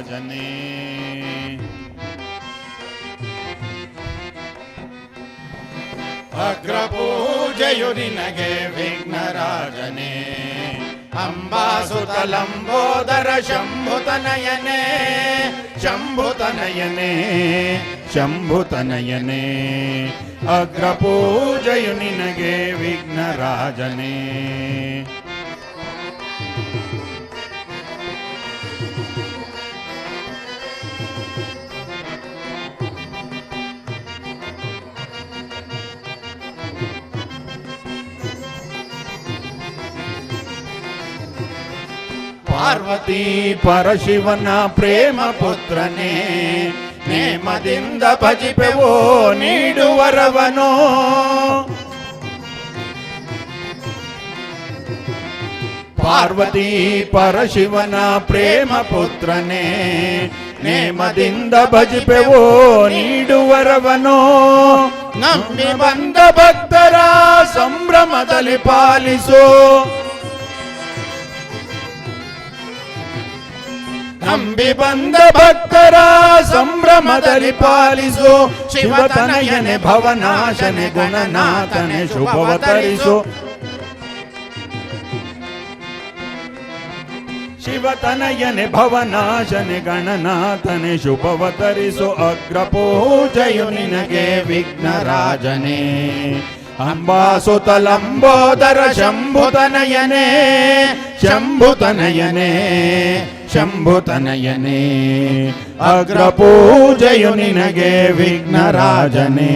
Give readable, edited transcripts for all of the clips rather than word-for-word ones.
ವಿಘ್ನರಾಜನೇ. ಅಗ್ರಪೂಜೆಯು ನಿನಗೆ ವಿಘ್ನರಾಜನೇ. ಅಂಬಾಸುತಲಂಬೋದರ ಶಂಭುತನಯನೇ ಶಂಭುತನಯನೇ ಶಂಭುತನಯನೇ. ಅಗ್ರಪೂಜೆಯು ನಿನಗೆ ವಿಘ್ನರಾಜನೇ. ಪಾರ್ವತಿ ಪರಶಿವನ ಪ್ರೇಮ ಪುತ್ರನೇ, ನೇಮದಿಂದ ಭಜಿಪೆವೋ ನೀಡುವರವನೋ. ಪಾರ್ವತಿ ಪರಶಿವನ ಪ್ರೇಮ ಪುತ್ರನೇ, ನೇಮದಿಂದ ಭಜಿಪೆವೋ ನೀಡುವರವನೋ. ನಂಬಿ ಬಂದ ಭಕ್ತರ ಸಂಭ್ರಮದಲ್ಲಿ ಪಾಲಿಸೋ. ನಂಬಿ ಬಂದ ಭಕ್ತರ ಸಂಭ್ರಮದಲ್ಲಿ ಪಾಲಿಸು. ಶಿವತನಯನೆ ಭವನಾಶನೆ ಗುಣನಾಥನೆ ಶುಭವತರಿಸು. ಶಿವತನಯನೆ ಭವನಾಶನೆ ಗಣನಾಥನೆ ಶುಭವತರಿಸು. ಅಗ್ರಪೂಜೆಯು ನಿನಗೆ ವಿಘ್ನರಾಜನೇ. ಅಂಬಾಸುತಲಂಬೋದರ ಶಂಭುತನಯನೇ ಶಂಭುತನಯನೇ ಶಂಭುತನಯನೇ. ಅಗ್ರಪೂಜೆಯು ನಿನಗೆ ವಿಘ್ನರಾಜನೇ.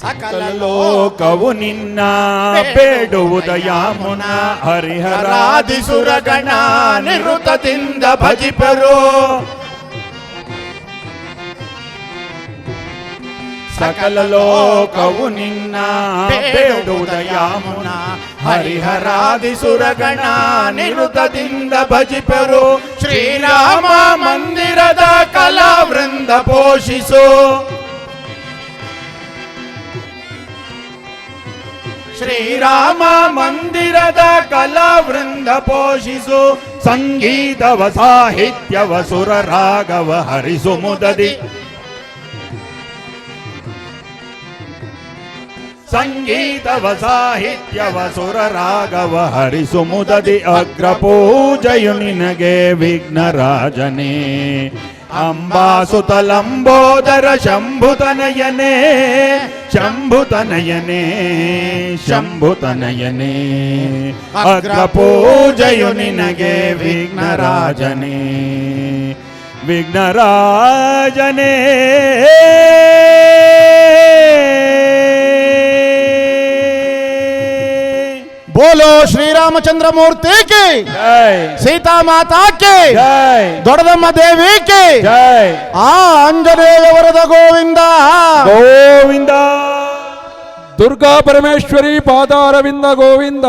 ಸಕಲ ಲೋಕವು ನಿನ್ನ ಬೇಡುವುದಯಾಮುನ. ಹರಿಹರಾದಿ ಸುರಗಣ ನಿರುತದಿಂದ ಭಜಿಪರು. ಸಕಲ ಲೋಕವು ನಿನ್ನ ಬೇಡುವುದಯಾಮುನ. ಹರಿಹರಾದಿ ಸುರಗಣ ನಿರುತದಿಂದ ಭಜಿಪರು. ಶ್ರೀರಾಮ ಮಂದಿರದ ಕಲಾವೃಂದ ಪೋಷಿಸು. ಶ್ರೀರಾಮ ಮಂದಿರದ ಕಲಾವೃಂದ ಪೋಷಿಸು. ಸಂಗೀತವ ಸಾಹಿತ್ಯವ ಸುರರಾಗವ ಹರಿಸು ಮುದದಿ. ಸಂಗೀತವ ಸಾಹಿತ್ಯವ ಸುರರಾಗವ ಹರಿಸು ಮುದದಿ. ಅಗ್ರಪೂಜೆಯು ನಿನಗೆ ವಿಘ್ನರಾಜನೇ. ಅಂಬಾಸುತಲಂಬೋದರ ಶಂಭುತನಯನೇ ಶಂಭುತನಯನೇ ಶಂಭುತನಯನೇ. ಅಗ್ರಪೂಜೆಯು ನಿನಗೆ ವಿಘ್ನರಾಜನೇ ವಿಘ್ನರಾಜನೇ. बोलो श्री रामचंद्र मूर्ति की जय. सीता माता की जय. ದೊಡ್ಡದಮ್ಮ ದೇವಿ की जय. ಆಂಜನೇಯ ವರದ ಗೋವಿಂದ ಗೋವಿಂದ. ದುರ್ಗಾ ಪರಮೇಶ್ವರಿ ಪಾದಾರವಿಂದ ಗೋವಿಂದ.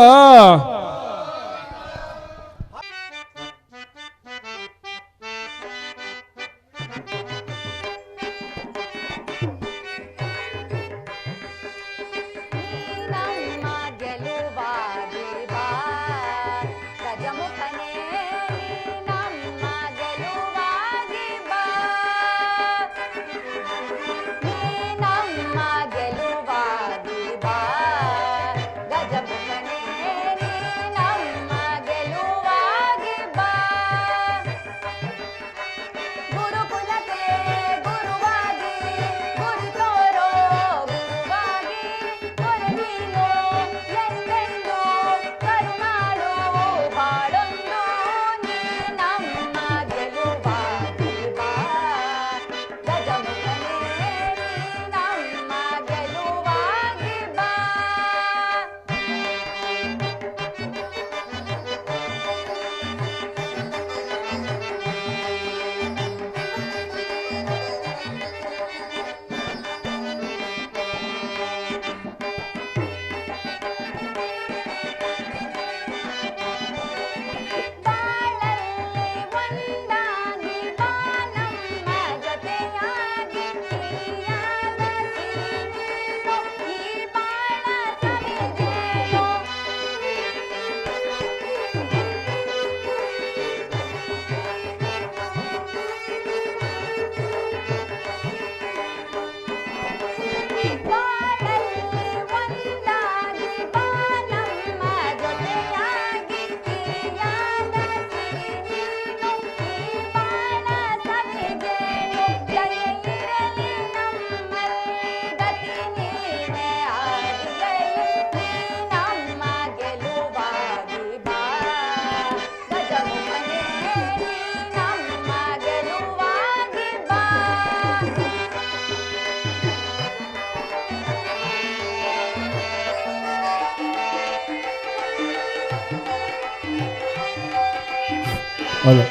ಗಜಮುಖನೇ ಹೌದು.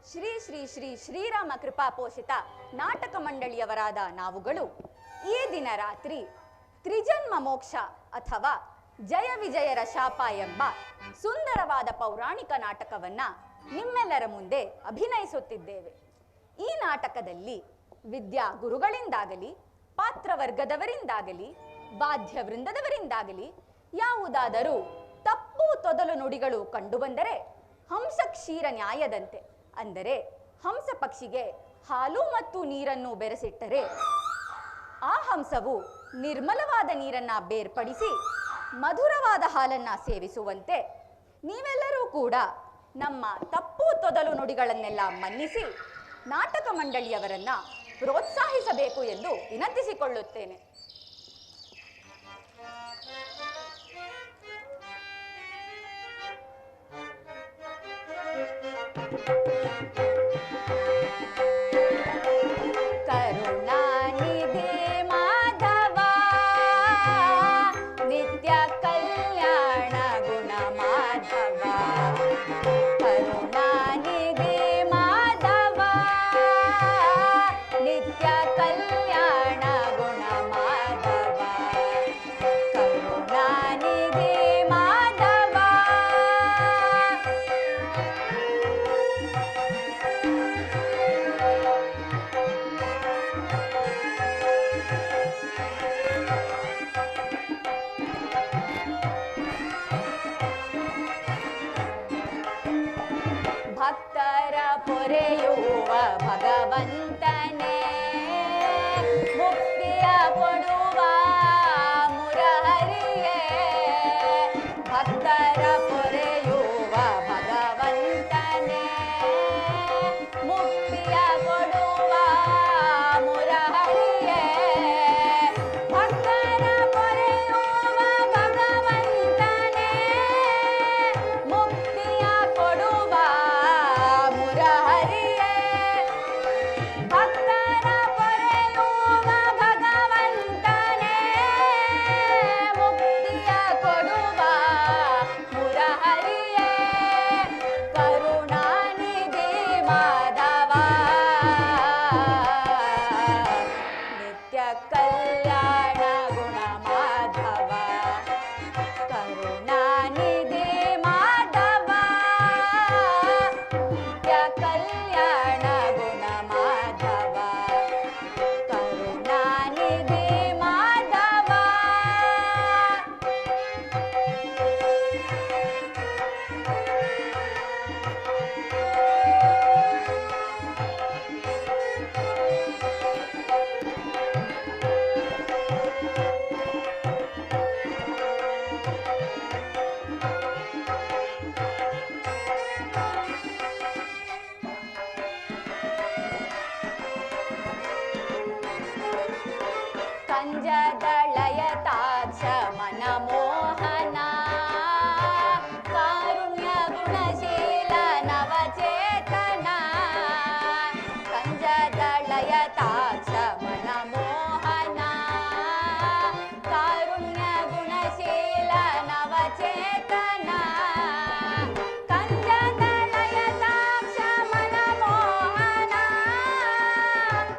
ಶ್ರೀ ಶ್ರೀ ಶ್ರೀ ಶ್ರೀರಾಮ ಕೃಪಾಪೋಷಿತ ನಾಟಕ ಮಂಡಳಿಯವರಾದ ನಾವುಗಳು ಈ ದಿನ ರಾತ್ರಿ ತ್ರಿಜನ್ಮ ಮೋಕ್ಷ ಅಥವಾ ಜಯ ವಿಜಯರ ಶಾಪ ಎಂಬ ಸುಂದರವಾದ ಪೌರಾಣಿಕ ನಾಟಕವನ್ನ ನಿಮ್ಮೆಲ್ಲರ ಮುಂದೆ ಅಭಿನಯಿಸುತ್ತಿದ್ದೇವೆ. ಈ ನಾಟಕದಲ್ಲಿ ವಿದ್ಯಾ ಗುರುಗಳಿಂದಾಗಲಿ, ಪಾತ್ರವರ್ಗದವರಿಂದಾಗಲಿ, ವಾದ್ಯ ವೃಂದದವರಿಂದಾಗಲಿ ಯಾವುದಾದರೂ ತಪ್ಪು ತೊದಲು ನುಡಿಗಳು ಕಂಡುಬಂದರೆ ಹಂಸ ಕ್ಷೀರ ನ್ಯಾಯದಂತೆ, ಅಂದರೆ ಹಂಸ ಪಕ್ಷಿಗೆ ಹಾಲು ಮತ್ತು ನೀರನ್ನು ಬೆರೆಸಿಟ್ಟರೆ ಆ ಹಂಸವು ನಿರ್ಮಲವಾದ ನೀರನ್ನ ಬೇರ್ಪಡಿಸಿ ಮಧುರವಾದ ಹಾಲನ್ನ ಸೇವಿಸುವಂತೆ ನೀವೆಲ್ಲರೂ ಕೂಡ ನಮ್ಮ ತಪ್ಪು ತೊದಲು ನುಡಿಗಳನ್ನೆಲ್ಲ ಮನ್ನಿಸಿ ನಾಟಕ ಮಂಡಳಿಯವರನ್ನ ಪ್ರೋತ್ಸಾಹಿಸಬೇಕು ಎಂದು ವಿನಂತಿಸಿಕೊಳ್ಳುತ್ತೇನೆ. ಕರುಣಾನಿಧಿ ಮಾಧವ ನಿತ್ಯ ಕಲ್ಯಾಣ ಗುಣ ಮಾಧವ, ಕರುಣಾನಿಧಿ ಮಾಧವ ನಿತ್ಯ ಕಲ್ಯಾಣ ಗುಣ ಮಾಧವ, ಕರುಣಾನಿಧಿ ಮಾಧವ. ಭಕ್ತರ ಪೊರೆಯುವ ಭಗವಂತನೇ, ಮುಕ್ತಿಯ ಕೊಡುವ ಮುರಹರಿಯೇ, ಭಕ್ತರ ಪೊರೆಯುವ ಭಗವಂತನೇ, ಮುಕ್ತಿಯ ಕೊಡುವ ಮುರಹರಿಯೇ, ಭಕ್ತರ ಪೊರೆಯುವ ಭಗವಂತನೇ, ಮುಕ್ತಿಯ ಕೊಡುವ ಮುರಹರಿಯೇ, ಕಂಜದಳಯತಾಕ್ಷ ಮನಮೋಹನ ಕಾರುಣ್ಯ ಗುಣಶೀಲ ನವಚೇತನ ಕಂಜದಳಯತಾಕ್ಷ ಮನಮೋಹನ ಕಾರುಣ್ಯ ಗುಣಶೀಲ ನವಚೇತನ ಕಂಜದಳಯತಾಕ್ಷ ಮನಮೋಹನ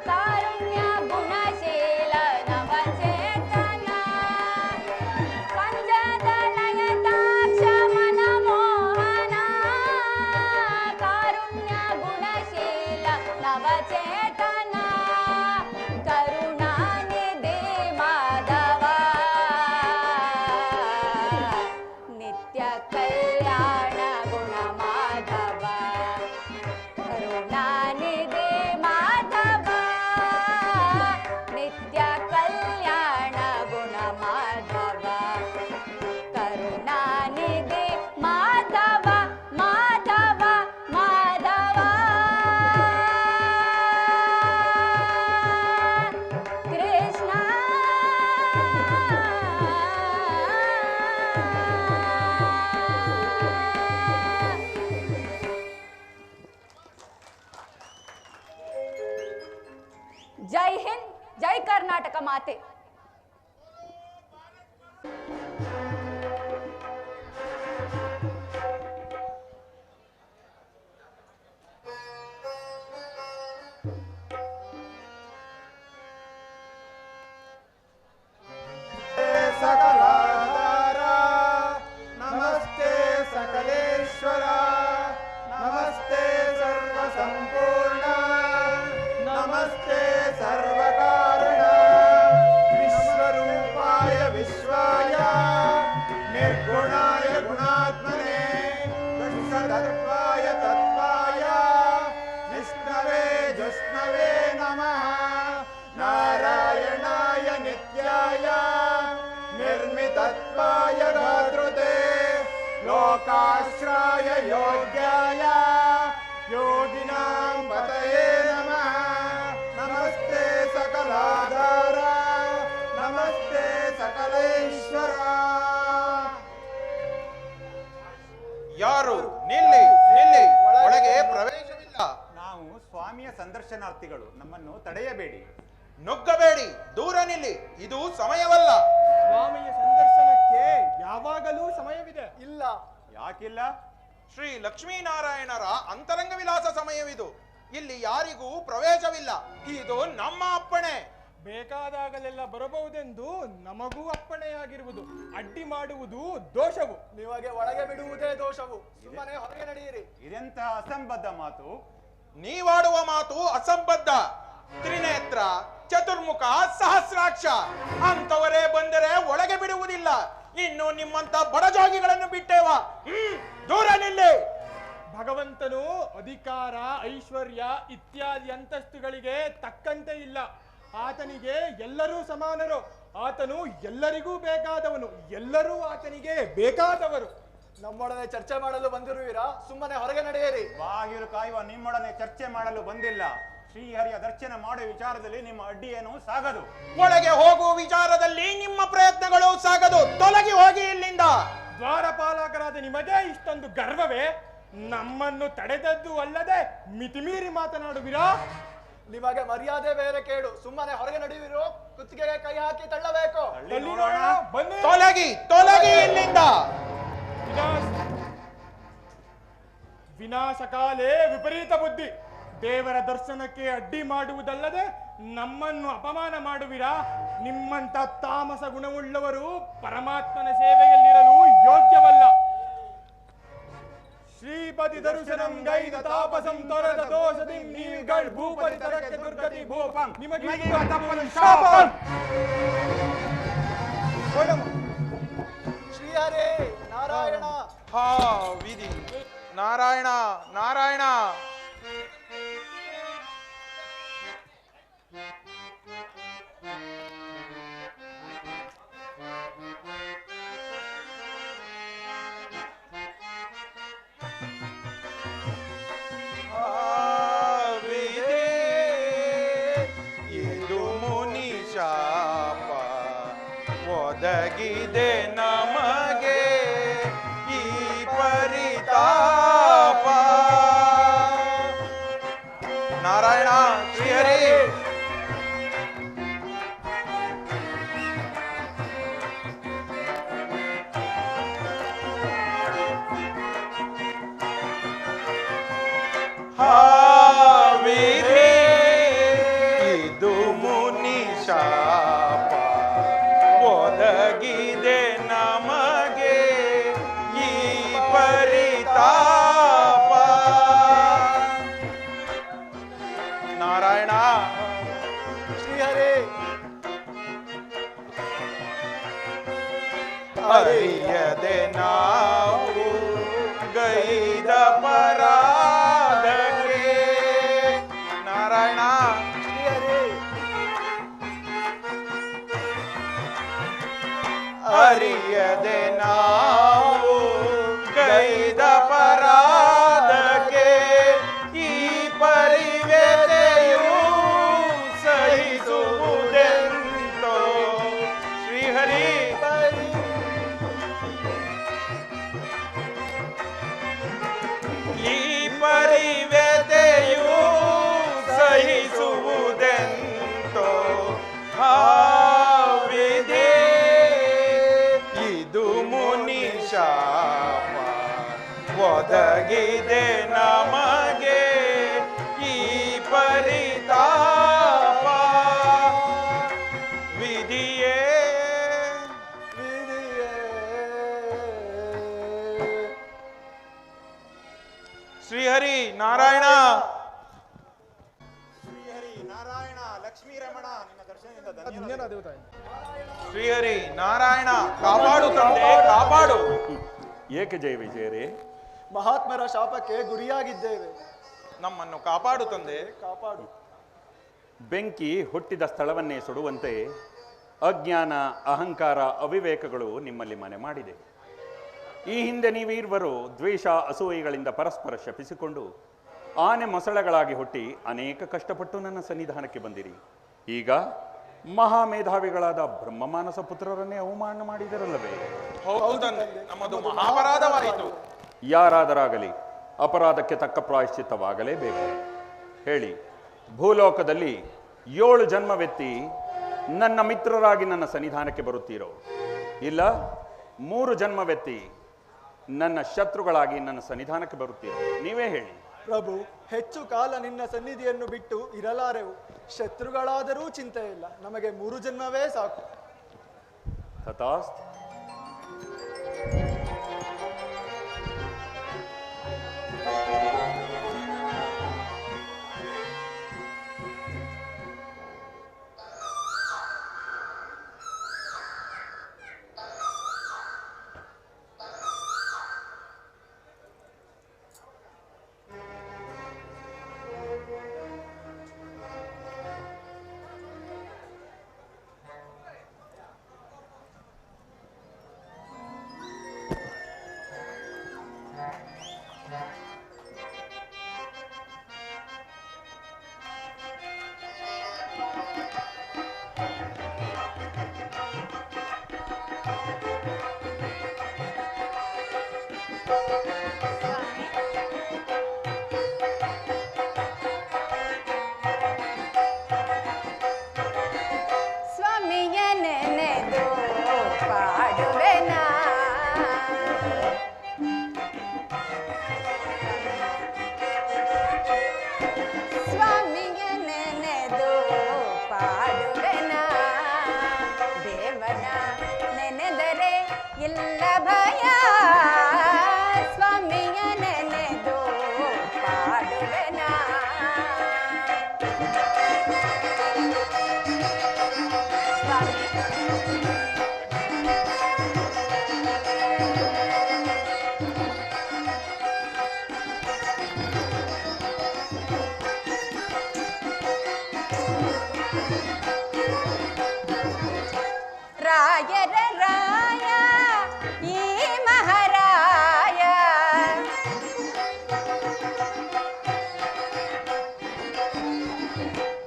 ಕಾರುಣ್ಯ ಗುಣಶೀಲ ನವಚೇತನ ಕಂಜದಳಯತಾಕ್ಷ ಮನಮೋಹನ ಕಾರುಣ್ಯ ಗುಣಶೀಲ ನವಚೇತನ ಕರುಣಾನಿಧಿ ಮಾಧವ ನಿತ್ಯ ಕಲ್ಯಾಣ ಗುಣ ಮಾಧವ ಕರುಣಾನಿಧಿ ಮಾಧವ ನಿತ್ಯ ಕಲ್ಯಾಣ ಗುಣ ಮಾಧವ ಕರುಣಾನಿಧಿ ಮಾಧವ ಮಾಧವ ಮಾಧವ ಕೃಷ್ಣ ಜೈ ಹಿಂದ್ ಜೈ ಕರ್ನಾಟಕ ಮಾತೆ सकलाधार नमस्ते सकलेश्वर नमस्ते सर्वसंपूर्ण नमस्ते सर्वकारण विश्वरूपाय विश्वाय निर्गुणाय गुणात्मने दशतत्वाय तत्वाय विष्णवे जुष्णवे नमः नारायणाय नित्याय निर्मितत्वाय धातृते लोकाश्राय योग्याय योगिनां पतये नमः नमस्ते सकलाधार नमस्ते सकलेश्वर ಯಾರು ನಿಲ್ಲಿ ನಿಲ್ಲಿ ಒಳಗೆ ಪ್ರವೇಶವಿಲ್ಲ. ನಾವು ಸ್ವಾಮಿಯ ಸಂದರ್ಶನಾರ್ಥಿಗಳು, ನಮ್ಮನ್ನು ತಡೆಯಬೇಡಿ. ನುಗ್ಗಬೇಡಿ, ದೂರ ನಿಲ್ಲಿ, ಇದು ಸಮಯವಲ್ಲ. ಸ್ವಾಮಿಯ ಸಂದರ್ಶನಕ್ಕೆ ಯಾವಾಗಲೂ ಸಮಯವಿದೆ. ಇಲ್ಲ, ಯಾಕಿಲ್ಲ? ಶ್ರೀ ಲಕ್ಷ್ಮೀನಾರಾಯಣರ ಅಂತರಂಗ ವಿಲಾಸ ಸಮಯವಿದು. ಇಲ್ಲಿ ಯಾರಿಗೂ ಪ್ರವೇಶವಿಲ್ಲ. ಇದು ನಮ್ಮ ಅಪ್ಪಣೆ. ಬೇಕಾದಾಗಲೆಲ್ಲ ಬರಬಹುದೆಂದು ನಮಗೂ ಅಪ್ಪಣೆಯಾಗಿರುವುದು. ಅಡ್ಡಿ ಮಾಡುವುದು ದೋಷವು. ನಿಮಗೆ ಒಳಗೆ ಬಿಡುವುದೇ ದೋಷವು. ಸುಮ್ಮನೆ ಹೊರಗೆ ನಡೆಯಿರಿ. ಇದೆಂತ ಅಸಂಬದ್ಧ ಮಾತು? ನೀವಾಡುವ ಮಾತು ಅಸಂಬದ್ಧ. ತ್ರಿನೇತ್ರ, ಚತುರ್ಮುಖ, ಸಹಸ್ರಾಕ್ಷ ಅಂತವರೇ ಬಂದರೆ ಒಳಗೆ ಬಿಡುವುದಿಲ್ಲ. ಇನ್ನು ನಿಮ್ಮಂತ ಬಡಜೋಗಿಗಳನ್ನು ಬಿಟ್ಟೇವ. ದೂರ ನಿಲ್ಲಿ. ಭಗವಂತನು ಅಧಿಕಾರ, ಐಶ್ವರ್ಯ ಇತ್ಯಾದಿ ಅಂತಸ್ತುಗಳಿಗೆ ತಕ್ಕಂತೆ ಇಲ್ಲ. ಆತನಿಗೆ ಎಲ್ಲರೂ ಸಮಾನರು. ಆತನು ಎಲ್ಲರಿಗೂ ಬೇಕಾದವನು, ಎಲ್ಲರೂ ಆತನಿಗೆ ಬೇಕಾದವರು. ನಮ್ಮೊಡನೆ ಚರ್ಚೆ ಮಾಡಲು ಬಂದಿರುವಿರಾ? ಸುಮ್ಮನೆ ಹೊರಗೆ ನಡೆಯಿರಿ. ಬಾಗಿಲು ಕಾಯುವ ನಿಮ್ಮೊಡನೆ ಚರ್ಚೆ ಮಾಡಲು ಬಂದಿಲ್ಲ. ಶ್ರೀಹರಿಯ ದರ್ಶನ ಮಾಡುವ ವಿಚಾರದಲ್ಲಿ ನಿಮ್ಮ ಅಡ್ಡಿ ಏನು ಸಾಗದು. ಒಳಗೆ ಹೋಗುವ ವಿಚಾರದಲ್ಲಿ ನಿಮ್ಮ ಪ್ರಯತ್ನಗಳು ಸಾಗದು. ತೊಲಗಿ ಹೋಗಿ ಇಲ್ಲಿಂದ. ದ್ವಾರಪಾಲಕರಾದ ನಿಮಗೆ ಇಷ್ಟೊಂದು ಗರ್ವವೇ? ನಮ್ಮನ್ನು ತಡೆದದ್ದು ಅಲ್ಲದೆ ಮಿತಿಮೀರಿ ಮಾತನಾಡುವಿರಾ? ನಿಮಗೆ ಮರ್ಯಾದೆ ಬೇರೆ ಕೇಡು. ಸುಮ್ಮನೆ ಹೊರಗೆ ನಡೆಯುವಿರೋ ಕುತ್ತಿಗೆಗೆ ಕೈ ಹಾಕಿ ತಳ್ಳಬೇಕು. ತಳ್ಳಿ ನೋಡೋಣ, ಬನ್ನಿ. ತೊಲಗಿ ತೊಲಗಿ ಇಲ್ಲಿಂದ. ವಿನಾಶಕಾಲೇ ವಿಪರೀತ ಬುದ್ಧಿ. ದೇವರ ದರ್ಶನಕ್ಕೆ ಅಡ್ಡಿ ಮಾಡುವುದಲ್ಲದೆ ನಮ್ಮನ್ನು ಅಪಮಾನ ಮಾಡುವಿರಾ? ನಿಮ್ಮಂತ ತಾಮಸ ಗುಣವುಳ್ಳವರು ಪರಮಾತ್ಮನ ಸೇವೆಯಲ್ಲಿರಲು ಯೋಗ್ಯವಲ್ಲ. ಶ್ರೀಪತಿ ದರ್ಶನಂ ಗೈದ ತಾಪಸಂ ತೊರೆದ ದೋಷದಿ ನೀವುಗಳು ಭೂಪತಿ ತರಕ್ಕೆ ದುರ್ಗತಿ ಭೂಪಂ ನಿಮಗೆ ತಪ್ಪಲು ಶಾಪ. ಶ್ರೀಹರೇ ನಾರಾಯಣ. ಹಾ ವಿಧಿ. ನಾರಾಯಣ ನಾರಾಯಣ. ಇದು ಮುನಿ ಶಾಪ. ಒದಗಿದೆ ನಮಗೆ ಈ ಪರಿತಾಪ. ನಾರಾಯಣ ಶ್ರೀಹರಿ. ವಿಧಿ ಇದು ಮುನಿ ಶಾಪ, ಒದಗಿದೆ ನಮಗೆ ಈ ಪರಿತಾಪ. ನಾರಾಯಣ ಶ್ರೀಹರಿ. ಅರಿಯದೆ ನಾವು ಗೈದ ಪರಾಧಕ್ಕೆ. ನಾರಾಯಣ ಶ್ರೀಹರಿ. ಅರಿಯದೆ ನಾವು ಗೈದ ಪರಾಧಕ್ಕೆ ಈ ಪರಿವೆದೆಯು ಸಹಿಸುವುದೆಂತೋ. ಶ್ರೀಹರಿ. ಈ ಪರಿವೆದೆಯು ಸಹಿಸುವುದೆಂತೋ ವಿಧಿ ಇದು ಮುನಿ ಶಾಪ, ಒದಗಿದೆ ನಮಗೆ ಈ ಪರಿತಾಪ. ವಿಧಿಯೇ ಶ್ರೀಹರಿ. ನಾರಾಯಣ ಶ್ರೀಹರಿ ನಾರಾಯಣ ಲಕ್ಷ್ಮೀ ರಮಣ, ನಿನ್ನ ದರ್ಶನದಿಂದ ಧನ್ಯನಾದೆವು. ಶ್ರೀಹರಿ ನಾರಾಯಣ, ಕಾಪಾಡು ತಂದೆ, ಕಾಪಾಡು. ಏಕೆ ಜಯ ವಿಜಯರೇ? ಮಹಾತ್ಮರ ಶಾಪಕ್ಕೆ ಗುರಿಯಾಗಿದ್ದೇವೆ. ನಮ್ಮನ್ನು ಕಾಪಾಡು ತಂದೆ, ಕಾಪಾಡು. ಬೆಂಕಿ ಹುಟ್ಟಿದ ಸ್ಥಳವನ್ನೇ ಸುಡುವಂತೆ ಅಜ್ಞಾನ, ಅಹಂಕಾರ, ಅವಿವೇಕಗಳು ನಿಮ್ಮಲ್ಲಿ ಮನೆ ಮಾಡಿದೆ. ಈ ಹಿಂದೆ ನೀವೀರ್ವರು ದ್ವೇಷ, ಅಸೂಯೆಗಳಿಂದ ಪರಸ್ಪರ ಶಪಿಸಿಕೊಂಡು ಆನೆ ಮೊಸಳೆಗಳಾಗಿ ಹುಟ್ಟಿ ಅನೇಕ ಕಷ್ಟಪಟ್ಟು ನನ್ನ ಸನ್ನಿಧಾನಕ್ಕೆ ಬಂದಿರಿ. ಈಗ ಮಹಾಮೇಧಾವಿಗಳಾದ ಬ್ರಹ್ಮಮಾನಸ ಪುತ್ರರನ್ನೇ ಅವಮಾನ ಮಾಡಿದರಲ್ಲವೇ? ಹೌದು ತಂದೆ, ನಮ್ಮದು ಮಹಾಪರಾಧವಾಯಿತು. ಯಾರಾದರಾಗಲಿ ಅಪರಾಧಕ್ಕೆ ತಕ್ಕ ಪ್ರಾಯಶ್ಚಿತ್ತವಾಗಲೇಬೇಕು. ಹೇಳಿ, ಭೂಲೋಕದಲ್ಲಿ 7 ಜನ್ಮವೆತ್ತಿ ನನ್ನ ಮಿತ್ರರಾಗಿ ನನ್ನ ಸನ್ನಿಧಾನಕ್ಕೆ ಬರುತ್ತೀರೋ, ಇಲ್ಲ 3 ಜನ್ಮವೆತ್ತಿ ನನ್ನ ಶತ್ರುಗಳಾಗಿ ನನ್ನ ಸನ್ನಿಧಾನಕ್ಕೆ ಬರುತ್ತೀರೋ? ನೀವೇ ಹೇಳಿ. ಪ್ರಭು, ಹೆಚ್ಚು ಕಾಲ ನಿನ್ನ ಸನ್ನಿಧಿಯನ್ನು ಬಿಟ್ಟು ಇರಲಾರೆವು. ಶತ್ರುಗಳಾದರೂ ಚಿಂತೆ ಇಲ್ಲ, ನಮಗೆ 3 ಜನ್ಮವೇ ಸಾಕು. ತಥಾಸ್ತು.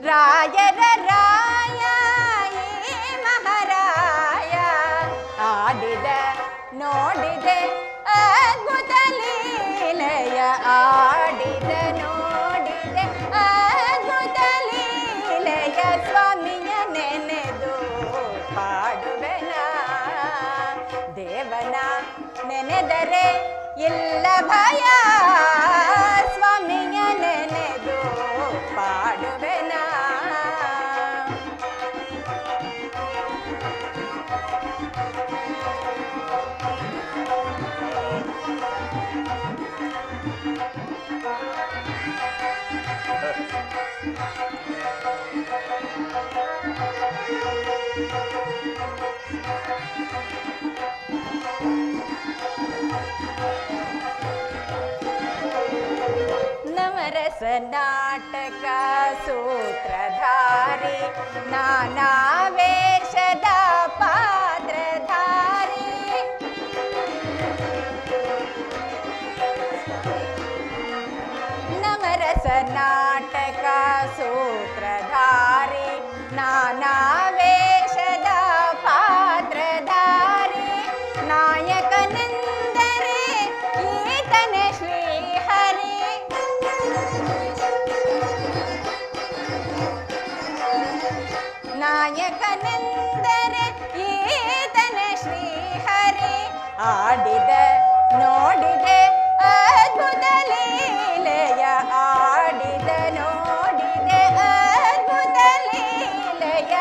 ರಾಯರ ರಾಯ ಈ ಮಹಾರಾಯ ಸ್ವಾಮಿಯ ನೆನೆದು ಪಾಡುವೆನ ದೇವನ ನೆನೆದರೆ ಇಲ್ಲ ಭಯ ಸ್ವಾಮಿಯ ನೆನೆದು ಪಾಡುವೆನ ನವರಸ ನಾಟಕ ಸೂತ್ರಧಾರಿ ನಾನಾ ವೇಷದ ಪಾತ್ರಧಾರಿ ನವರಸ ನಾಟಕ ಸೂತ್ರಧಾರಿ ನಾನಾ ವೇಷದ ಪಾತ್ರಧಾರಿ ನಾಯಕನೆಂದರೆ ಈತನೇ ಶ್ರೀಹರಿ ನಾಯಕನೆಂದರೆ ಈತನೇ ಶ್ರೀಹರಿ ಆಡಿದ ನೋಡಿದೆ ಅದ್ಭುತ ಲೀಲೆಯ ಆಡಿದ ನೋಡಿದೆ ಅದ್ಭುತ ಲೀಲೆಯ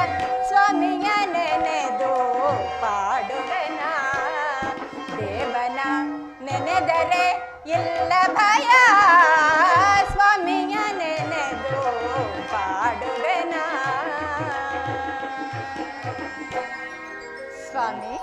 ಸ್ವಾಮಿಯ ನೆನೆದು ಪಾಡುವೆನ ದೇವನ ನೆನೆದರೆ ಇಲ್ಲ ಭಯ ಸ್ವಾಮಿಯ ನೆನೆದು ಪಾಡುವೆನ ಸ್ವಾಮಿ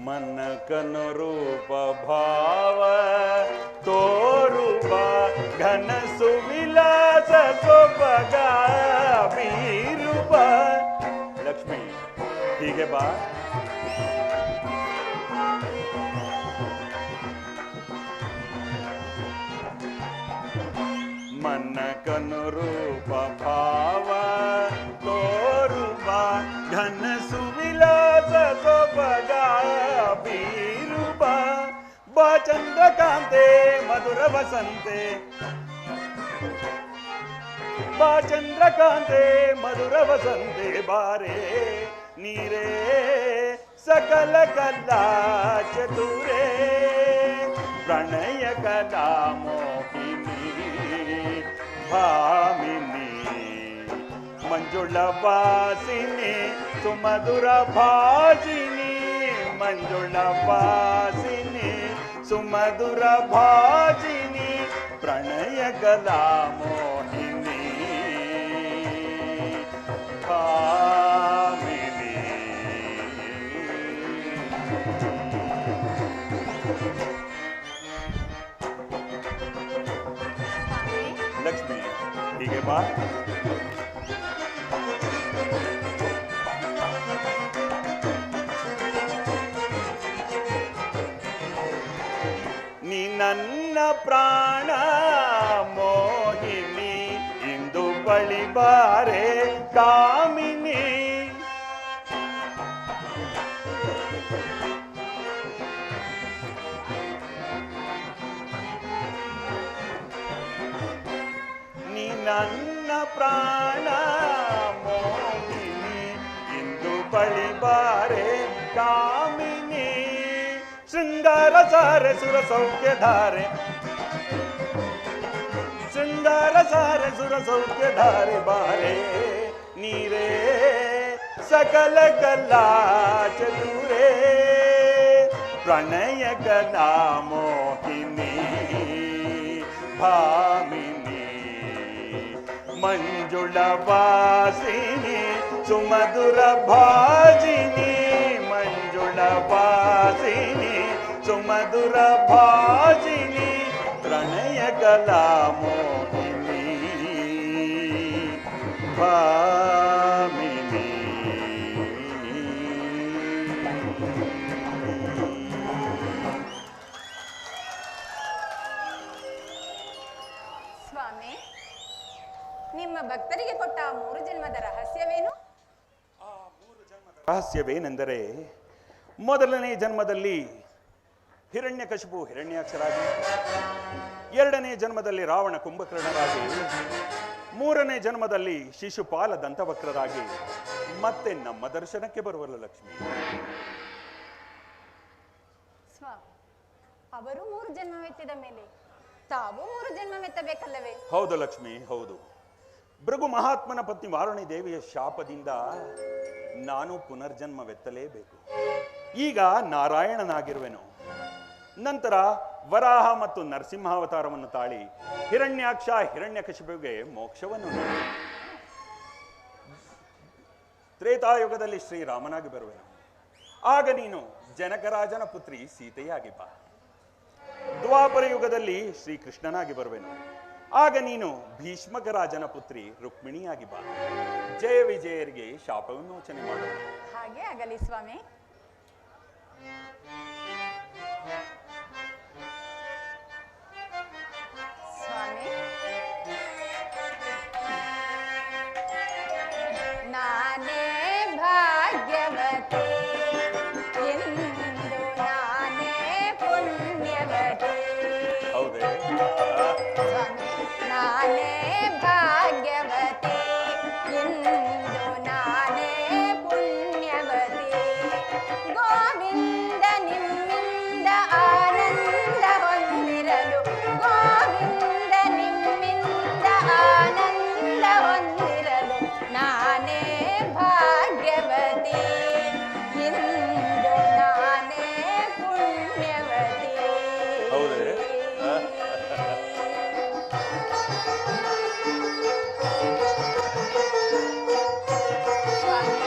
ಮನಕನು ರೂಪ ಭಾವ ತೋರುಪ ಘನ ಸುವಿಲಾಸ ಸೊಬಗ ಬೀರುಪ ಲಕ್ಷ್ಮಿ ಹೀಗೆ ಬಾ ಮನಕನು ರೂಪ ಭಾವ ತೋರುಪ ಘನ ಸುವಿಲಾಸ ಸೊಬಗ ಬೀರುಪ ಬಾ ಚಂದ್ರಕಾಂತೆ ಮಧುರ ವಸಂತೆ ಬಾ ಚಂದ್ರಕಾಂತೆ ಮಧುರ ವಸಂತೆ ಬಾರೆ ನೀರೇ ಸಕಲ ಕಲಾ ಚತುರೇ ಪ್ರಣಯ ಕಲಾ ಮೋಹಿನಿ ಭಾಮಿನಿ ಮಂಜುಳ ವಾಸಿನಿ ಸುಮಧುರ ಭಾಜಿನಿ ಮಂಜುಳ ವಾಸಿನಿ ಸುಮಧುರ ಭಾಜಿನಿ ಪ್ರಣಯ ಕಲಾ ಮೋಹಿನಿ ಭಾಮಿನಿ ಲಕ್ಷ್ಮಿ ಹೀಗೆ ಬಾ ನೀ ನನ್ನ ಪ್ರಾಣ ಮೋಹಿನಿ ಇಂದು ಬಳಿ ಬಾರೆ ಕಾಮಿನಿ ನೀ ನನ್ನ ಪ್ರಾಣ ಮೋಹಿನಿ ಇಂದು ಬಳಿ ಬಾರೆ ಕಾಮಿನಿ ಶೃಂಗಾರ ಸಾರೆ ಸುರ ಸೌಖ್ಯ ಧಾರೆ ಶೃಂಗಾರ ಸಾರೆ ಸುರ ಸೌಖ್ಯ ಧಾರೆ ಬಾರೆ ನೀರೇ ಸಕಲ ಕಲಾ ಚತುರೇ ಪ್ರಣಯ ಕಲಾ ಮೋಹಿನಿ ಭಾಮಿನಿ ಮಂಜುಳ ವಾಸಿನಿ ಸುಮಧುರ ಭಾಜಿನಿ ಮಂಜುಳ ವಾಸಿನಿ ಸುಮಧುರ ಭಾಜಿನಿ ಪ್ರಣಯ ಕಲಾ ಮೋಹಿನಿ ಭಾಮಿನಿ ಸ್ವಾಮಿ ನಿಮ್ಮ ಭಕ್ತರಿಗೆ ಕೊಟ್ಟ 3 ಜನ್ಮದ ರಹಸ್ಯವೇನು? ರಹಸ್ಯವೇನೆಂದರೆ ಮೊದಲನೇ ಜನ್ಮದಲ್ಲಿ ಹಿರಣ್ಯಕಶಿಪು ಹಿರಣ್ಯಾಕ್ಷರಾಗಿ, ಎರಡನೇ ಜನ್ಮದಲ್ಲಿ ರಾವಣ ಕುಂಭಕರ್ಣರಾಗಿ, ಮೂರನೇ ಜನ್ಮದಲ್ಲಿ ಶಿಶುಪಾಲ ದಂತವಕ್ರರಾಗಿ ಮತ್ತೆ ನಮ್ಮ ದರ್ಶನಕ್ಕೆ ಬರುವಲ್ಲ ಲಕ್ಷ್ಮಿ. ಸ್ವಾಮಿ, ಅವರು 3 ಜನ್ಮವೆತ್ತಿದ ಮೇಲೆ ತಾವು 3 ಜನ್ಮವೆತ್ತಬೇಕಲ್ಲವೇ? ಹೌದು ಲಕ್ಷ್ಮಿ, ಹೌದು. ಭೃಗು ಮಹಾತ್ಮನ ಪತ್ನಿ ವಾರುಣಿ ದೇವಿಯ ಶಾಪದಿಂದ ನಾನು ಪುನರ್ಜನ್ಮವೆತ್ತಲೇಬೇಕು. ಈಗ ನಾರಾಯಣನಾಗಿರುವೆನು. ನಂತರ ವರಾಹ ಮತ್ತು ನರಸಿಂಹಾವತಾರವನ್ನು ತಾಳಿ ಹಿರಣ್ಯಾಕ್ಷ ಹಿರಣ್ಯಕಶಿಪುವಿಗೆ ಮೋಕ್ಷವನ್ನು ನೀಡಿ ತ್ರೇತಾಯುಗದಲ್ಲಿ ಶ್ರೀರಾಮನಾಗಿ ಬರುವೆನು. ಆಗ ನೀನು ಜನಕರಾಜನ ಪುತ್ರಿ ಸೀತೆಯಾಗಿ ಬಾ. ದ್ವಾಪರ ಯುಗದಲ್ಲಿ ಶ್ರೀಕೃಷ್ಣನಾಗಿ ಬರುವೆನು. ಆಗ ನೀನು ಭೀಷ್ಮಕ ರಾಜನ ಪುತ್ರಿ ರುಕ್ಮಿಣಿಯಾಗಿ ಬಾ. ಜಯ ವಿಜಯರಿಗೆ ಶಾಪ ವಿಮೋಚನೆ ಮಾಡೋಣ. ಹಾಗೆ ಆಗಲಿ ಸ್ವಾಮಿ. ಸ್ವಾಮಿ, ನಾನೇ ಭಾಗ್ಯವತೆ ಎಂದು ನಾನೇ ಪುಣ್ಯವತೆ. ಹೌದೇ? ಸ್ವಾಮಿ, ನಾನೇ ಭಾಗ್ಯವತೆ ಎಂದು ನಾನೇ ಪುಣ್ಯವತೆ. ಗೋವಿಂದ ನಿಮ್ಮಿಂದ ಆನಂದ ಹೊಂದಿರಲು, ಗೋವಿಂದ ನಿಮ್ಮಿಂದ ಆನಂದ ಹೊಂದಿರಲು ನಾನೇ ಭಾಗ್ಯವತೆ ಎಂದು ನಾನೇ ಪುಣ್ಯವತೆ. ಹೌದೇ? ಸ್ವಾಮಿ,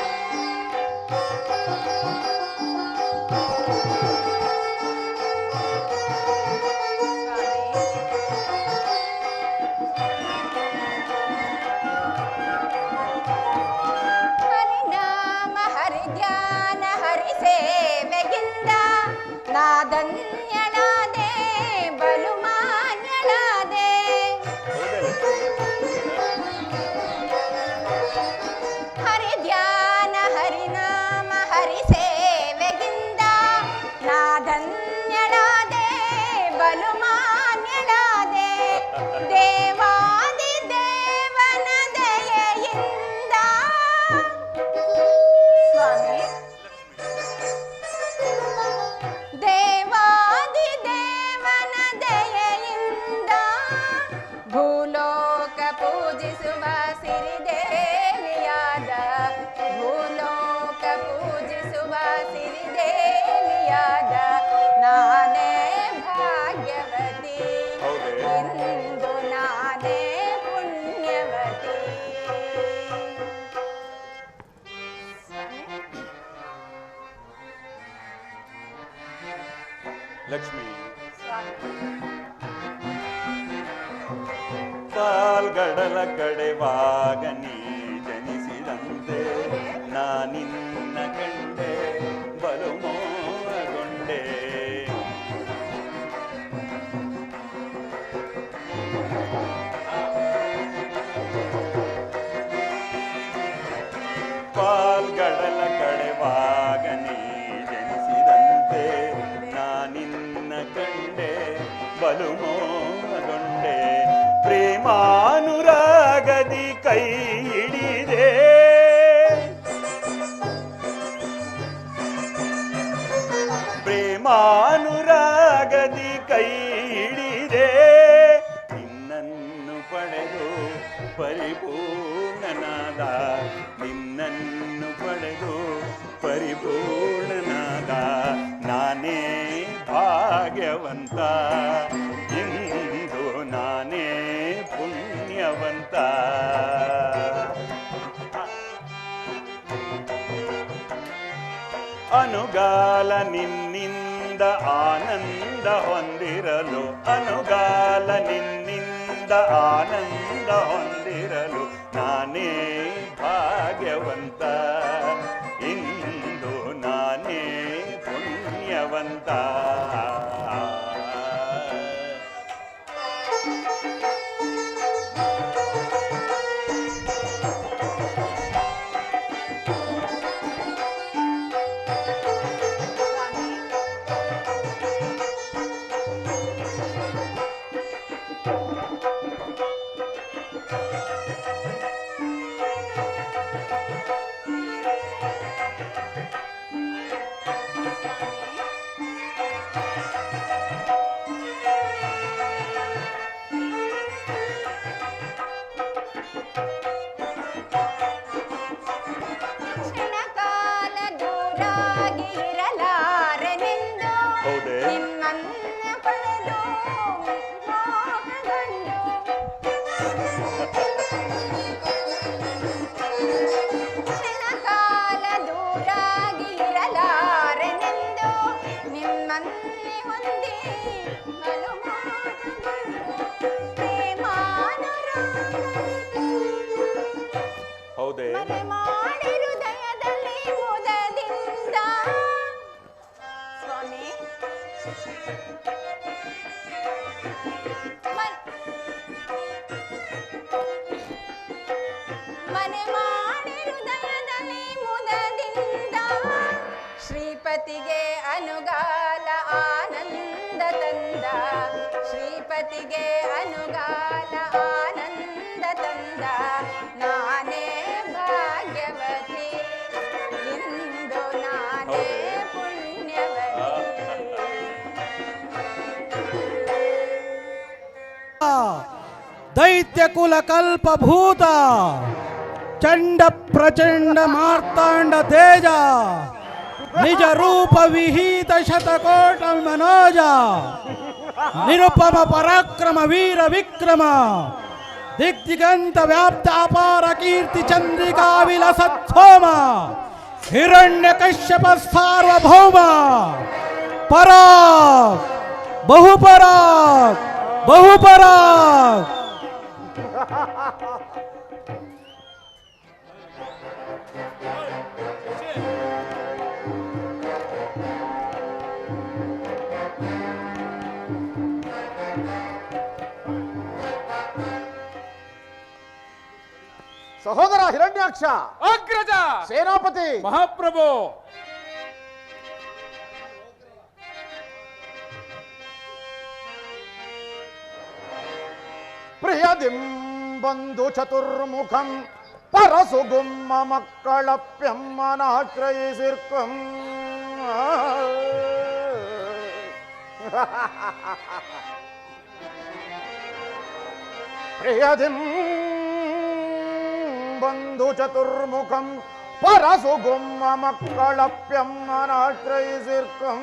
ಹರಿನಾಮ ಹರಿಧ್ಯಾನ ಹರಿಸೇವೆಗಿಂದ ನಾದನ್ಯಳಾದೆ ಬಲು ಮಾನ್ಯಳಾದೆ. ಹರಿಧ್ಯಾನ ಹರಿನಾಮ ಹರಿಸೇವೆಗಿಂದ ನಾದನ್ಯಳಾದೆ ಬಲು ಮಾನ್ಯಳಾದೆ. ದೇವಾದಿ ದೇವನ ದಯೆಯಿಂದ. ಸ್ವಾಮಿ, ದೇವಾದಿ ದೇವನ ದಯೆಯಿಂದ ಭೂಲೋಕ ಪೂಜಿಸುವ ಸಿರಿದೇವಿಯಾದ, ಭೂಲೋಕ ಪೂಜಿಸುವ ಸಿರಿದೇವಿಯಾದ ನಾನೇ ಭಾಗ್ಯವತಿ ಎಂದು ನಾನೇ ಪುಣ್ಯವತಿ. ಲಕ್ಷ್ಮಿ, ಸ್ವಾಮಿ, ಕಾಲ್ಗಡಲ ಕಡೆವಾಗ ನೀ ಜನಿಸಿದಂತೆ ನಾನಿನ್ನ ಕಂಡೆ ಬಲು ಮೋಹಗೊಂಡೆ. ಕಾಲ್ಗಡಲ ಕಡೆವಾಗ ನೀ ಜನಿಸಿದಂತೆ ನಾನಿನ್ನ ಕಂಡೆ ಬಲು ಮೋಹಗೊಂಡೆ. ಪ್ರೇಮಾನುರಾಗದಿ ಕೈ ಹಿಡಿದೆ, ಪ್ರೇಮಾನುರಾಗದಿ ಕೈ ಹಿಡಿದೆ. ನಿನ್ನನ್ನು ಪಡೆದು ಪರಿಪೂರ್ಣನಾದ, ನಿನ್ನನ್ನು ಪಡೆದು ಪರಿಪೂರ್ಣನಾದ ನಾನೇ ಭಾಗ್ಯವಂತ ಎಂದು ನಾನೇ ಪುಣ್ಯವಂತ. ಅನುಗಾಲ ನಿನ್ನಿಂದ ಆನಂದ ಹೊಂದಿರಲು, ಅನುಗಾಲ ನಿನ್ನಿಂದ ಆನಂದ ಹೊಂದಿರಲು ನಾನೇ ಭಾಗ್ಯವಂತ ಇಂದು ನಾನೇ ಪುಣ್ಯವಂತ. ಹೌದೇ? ನಿನ್ನನ್ನು ಪಡೆದು ಮೋಹಗೊಂಡು ಕ್ಷಣಕಾಲ ದೂರಾಗಿ ಇರಲಾರೆನೆಂದು ನಿಮ್ಮನ್ನೇ ಹೊಂದಿ ಹೌದೇ? ಮನೆ ಮಾಡಿ ಹೃದಯದಲ್ಲಿ ಮುದದಿಂದ ಸ್ವಾಮಿ ಮನೆ ಮಾಡಿ ಹೃದಯದಲ್ಲಿ ಮುದದಿಂದ ಶ್ರೀಪತಿಗೆ ಅನುಗಾಲ ಆನಂದ ತಂದ ಶ್ರೀಪತಿಗೆ ಅನುಗಾಲ ಆನಂದ ತಂದ ನಾನೇ ಭಾಗ್ಯವತಿ ಇಂದು ನಾನೇ ಪುಣ್ಯವತಿ ದೈತ್ಯ ಕುಲ ಕಲ್ಪಭೂತ ಚಂಡ ಪ್ರಚಂಡ ಮಾರ್ತಾಂಡ ತೇಜ ನಿಜ ರೂಪ ವಿಹಿತ ಶತಕೋಟ ಮನೋಜ ನಿರುಪಮ ಪರಾಕ್ರಮ ವೀರ ವಿಕ್ರಮ ದಿಗ್ದಿಗಂತ ವ್ಯಾಪ್ತ ಅಪಾರ ಕೀರ್ತಿ ಚಂದ್ರಿಕಾ ವಿಲಸತ್ಸೋಮ ಹಿರಣ್ಯ ಕಶ್ಯಪ ಸಾರ್ವಭೌಮ ಪರಾಕ್ ಬಹುಪರಾಕ್ ಬಹುಪರಾಕ್. ಸಹೋದರ ಹಿರಣ್ಯಾಕ್ಷ, ಅಗ್ರಜ, ಸೇನಾಪತಿ, ಮಹಾಪ್ರಭು, ಪ್ರಿಯದಿಂ ಬಂಧು ಚತುರ್ಮುಖಂ ಪರಸುಗುಮ್ಮ ಮಕ್ಕಳಪ್ಯಮ್ಮನಾಶ್ರಯಿಸಿರ್ಕಂ ಪ್ರಿಯದಿಂ ಬಂಧು ಚತುರ್ಮುಖಂ ಪರಸುಗುಮ್ಮ ಮಕ್ಕಳಪ್ಯಮ್ಮನಾಶ್ರಯಿಸಿರ್ಕಂ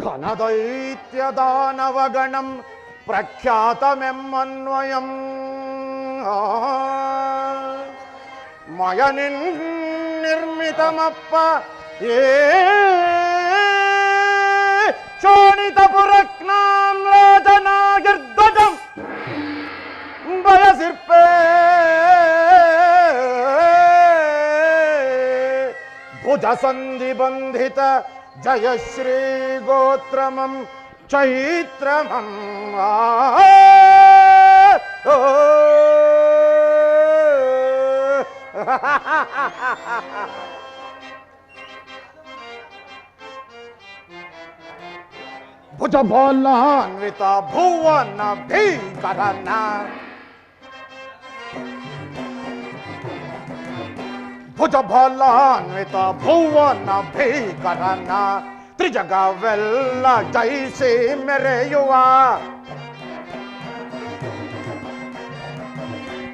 ಘನದೈತ್ಯದಾನವಗಣಂ ಪ್ರಖ್ಯಾತಮೆಮ್ಮನ್ವಯಂ ಮಯ ನಿರ್ಮಿತಮಪ್ಪ ಏ ಶೋಣಿತಪುರಕ್ನಾಂ ರಾಜನಾಗಿರ್ಧ್ವಜಂ ಬಯಸಿರ್ಪೇ ಭುಜ ಸಂಧಿ ಬಂಧಿತ ಜಯಶ್ರೀ ಗೋತ್ರಮಂ ಚೈತ್ರಮಂ ಭುಜ ಬಾಲಾನ್ವಿತ ಭುವನ ಭೀಕರನ ಭುಜ ಬಾಲಾನ್ವಿತ ಭುವನ ಭೀಕರನ ತ್ರಿಜಗವೆಲ್ಲ ಜಯಿಸಿ ಮೆರೆಯುವ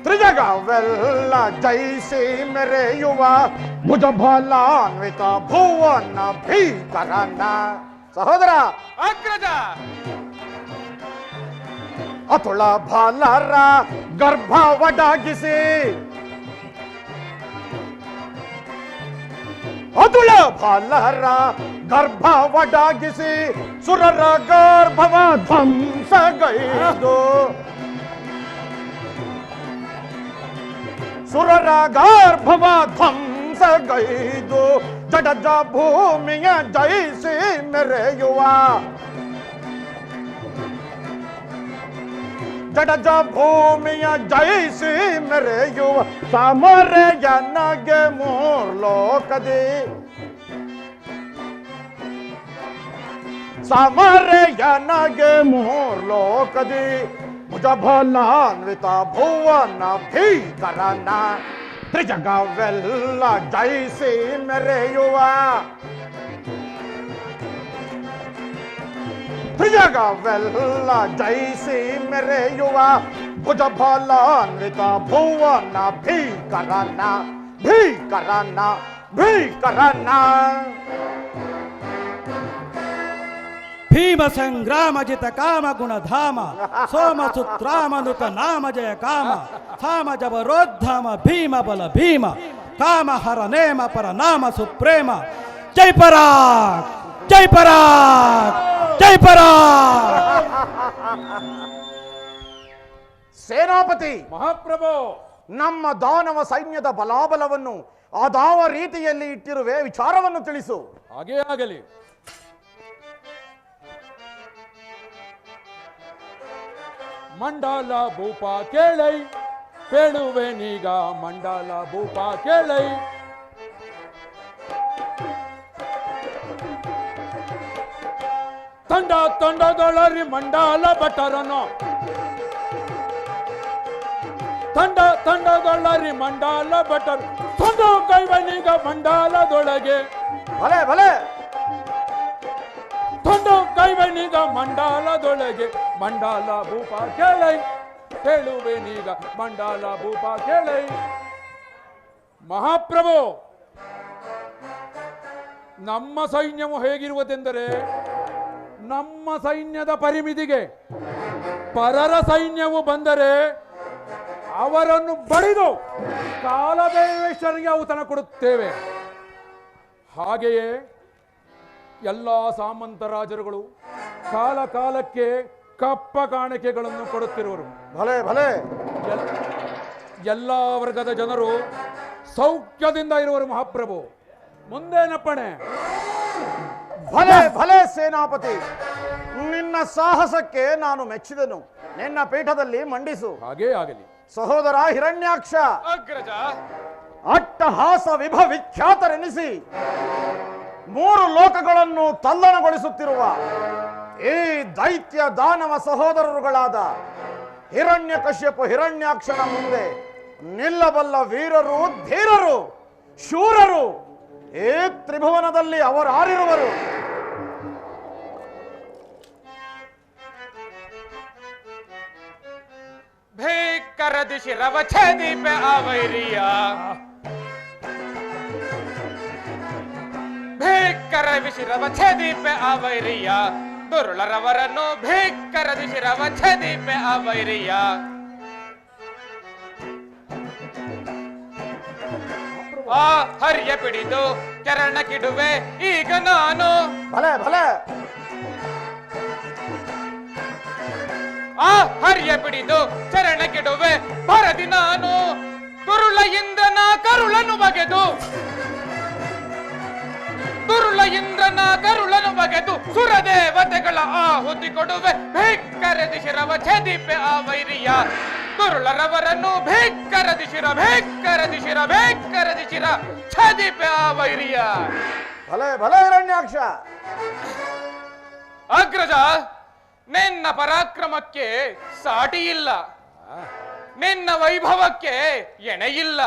ತ್ರಿಜಗವೆಲ್ಲ ಜಯಿಸಿ ಮೆರೆಯುವ ಭುಜ ಬಾಲಾನ್ವಿತ ಭುವನ ಭೀಕರನ. ಸಹೋದರ ಅಗ್ರಜ, ಅತುಳ ಬಾಲರ ಗರ್ಭ ಒಡಗಿಸಿ ಅತುಳ ಬಾಲರ ಗರ್ಭ ಒಡಗಿಸಿ ಸುರರ ಗರ್ಭವ ಧ್ವಂಸಗೈದು ಸುರರ ಗರ್ಭವ ಧ್ವಂಸಗೈದು ಜಡಜ ಭೂಮಿಯ ಜಯಿಸಿ ಮೆರೆಯುವ ಜಡಜ ಭೂಮಿಯ ಜಯಿಸಿ ಮೆರೆಯುವ ಸಮರೆಯನಗೆ ಮೂರ್ಲೋಕದಿ ಸಮರೆಯನಗೆ ಮೂರ್ಲೋಕದಿ ಭುಜ ಬಾಲಾನ್ವಿತ ಭುವನ ಭೀಕರನ ತ್ರಿಜಗವೆಲ್ಲ ಜಯಿಸಿ ಮೆರೆಯುವ ತ್ರಿಜಗವೆಲ್ಲ ಜಯಿಸಿ ಮೆರೆಯುವ ಭುಜ ಬಾಲಾನ್ವಿತ ಭುವನ ಭೀಕರನ ಭೀಕರನ ಭೀಕರನ. ಭೀಮ ಸಂಗ್ರಾಮ ಜಿತ ಕಾಮ ಗುಣಧಾಮ ಸೋಮಸುತ್ರಾಮನುತ ನಾಮ ಜಯ ಕಾಮ ಥಾಮ ಜಬರೋದ್ಧಾಮ ಭೀಮ ಬಲ ಭೀಮ ಕಾಮ ಹರ ನೇಮ ಪರ ನಾಮ ಸುಪ್ರೇಮ ಜೈ ಪರಾಕ್ ಜೈ ಪರಾಕ್ ಜೈ ಪರಾಕ್. ಸೇನಾಪತಿ ಮಹಾಪ್ರಭು, ನಮ್ಮ ದಾನವ ಸೈನ್ಯದ ಬಲಾಬಲವನ್ನು ಅದಾವ ರೀತಿಯಲ್ಲಿ ಇಟ್ಟಿರುವೆ, ವಿಚಾರವನ್ನು ತಿಳಿಸು. ಹಾಗೇ ಆಗಲಿ. ಮಂಡಲ ಭೂಪ ಕೇಳೈ, ಕೇಳುವೆನೀಗ ಮಂಡಲ ಭೂಪ ಕೇಳೈ. ತಂಡ ತಂಡದೊಳರಿ ಮಂಡಲ ಭಟರನು, ತಂಡ ತಂಡದೊಳರಿ ಮಂಡಲ ಭಟರು ತಂದು ಕೈವನೀಗ ಮಂಡಲದೊಳಗೆ. ಭಲೆ ಭಲೆ ತಂದು ಕೈವನೀಗ ಮಂಡಲದೊಳಗೆ. ಮಂಡಲ ಭೂಪ ಕೇಳೈ, ಕೇಳುವೆನೀಗ ಮಂಡಲ ಭೂಪ ಕೇಳೈ. ಮಹಾಪ್ರಭು, ನಮ್ಮ ಸೈನ್ಯವು ಹೇಗಿರುವುದೆಂದರೆ, ನಮ್ಮ ಸೈನ್ಯದ ಪರಿಮಿತಿಗೆ ಪರರ ಸೈನ್ಯವು ಬಂದರೆ ಅವರನ್ನು ಬಡಿದು ಕಾಲದೇವೇಶ್ವರನಿಗೆ ಔತಣ ಕೊಡುತ್ತೇವೆ. ಹಾಗೆಯೇ ಎಲ್ಲ ಸಾಮಂತ ರಾಜರುಗಳು ಕಾಲ ಕಾಲಕ್ಕೆ ಕಪ್ಪ ಕಾಣಿಕೆಗಳನ್ನು ಕೊಡುತ್ತಿರುವರು. ಭಲೆ ಭಲೆ ಎಲ್ಲ ವರ್ಗದ ಜನರು ಸೌಖ್ಯದಿಂದ ಇರುವರು. ಮಹಾಪ್ರಭು, ಮುಂದೇನಪ್ಪಣೆ? ಭಲೆ ಭಲೆ ಸೇನಾಪತಿ, ನಿನ್ನ ಸಾಹಸಕ್ಕೆ ನಾನು ಮೆಚ್ಚಿದನು. ನಿನ್ನ ಪೀಠದಲ್ಲಿ ಮಂಡಿಸು. ಹಾಗೇ ಆಗಲಿ. ಸಹೋದರ ಹಿರಣ್ಯಾಕ್ಷ, ಅಗ್ರಜ, ಅಟ್ಟಹಾಸ ವಿಖ್ಯಾತರೆನಿಸಿ 3 ಲೋಕಗಳನ್ನು ತಲ್ಲಣಗೊಳಿಸುತ್ತಿರುವ ಈ ದೈತ್ಯ ದಾನವ ಸಹೋದರರುಗಳಾದ ಹಿರಣ್ಯಕಶ್ಯಪ ಹಿರಣ್ಯಾಕ್ಷನ ಮುಂದೆ ನಿಲ್ಲಬಲ್ಲ ವೀರರು, ಧೀರರು, ಶೂರರು ಈ ತ್ರಿಭುವನದಲ್ಲಿ ಅವರಾರಿರುವರು. ಭೀಕರದಿ ಶಿರವ ಛೇದೀಪೆ ಅವೈರಿಯ, ಭೀಕರದಿ ಶಿರವ ಛೇದೀಪೆ ಅವೈರಿಯ, ದುರುಳರವರನ್ನು ಭೀಕರದಿ ಶಿರವ ಛೇದೀಪೆ ಅವೈರಿಯ. ಆ ಹರಿಯ ಪಿಡಿದು ಚರಣ ಕಿಡುವೆ ಈಗ ನಾನು. ಭಲೆ ಭಲೆ ಆ ಹರಿಯ ಪಿಡಿದು ಚರಣ ಕಿಡುವೆ ಭರದಿ ನಾನು. ದುರುಳ ಇಂದ್ರನ ಕರುಳನು ಬಗೆದು, ದುರುಳ ಇಂದ್ರನ ಕರುಳನು ಬಗೆದು ಸುರದೇವತೆಗಳ ಆಹುತಿ ಕೊಡುವೆ. ಭೀಕರದಿ ಶಿರವ ಛೇದೀಪೆ ಆ ವೈರಿಯ, ದುರುಳರವರನ್ನು ಭೀಕರದಿ ಶಿರ, ಭೀಕರದಿ ಶಿರ, ಭೀಕರದಿ ಶಿರ ಛೇದೀಪೆ ಆ ವೈರಿಯ. ಭಲೆ ಭಲೆ ಹಿರಣ್ಯಾಕ್ಷ. ಅಗ್ರಜ, ನಿನ್ನ ಪರಾಕ್ರಮಕ್ಕೆ ಸಾಟಿ ಇಲ್ಲ, ನಿನ್ನ ವೈಭವಕ್ಕೆ ಎಣೆಯಿಲ್ಲ,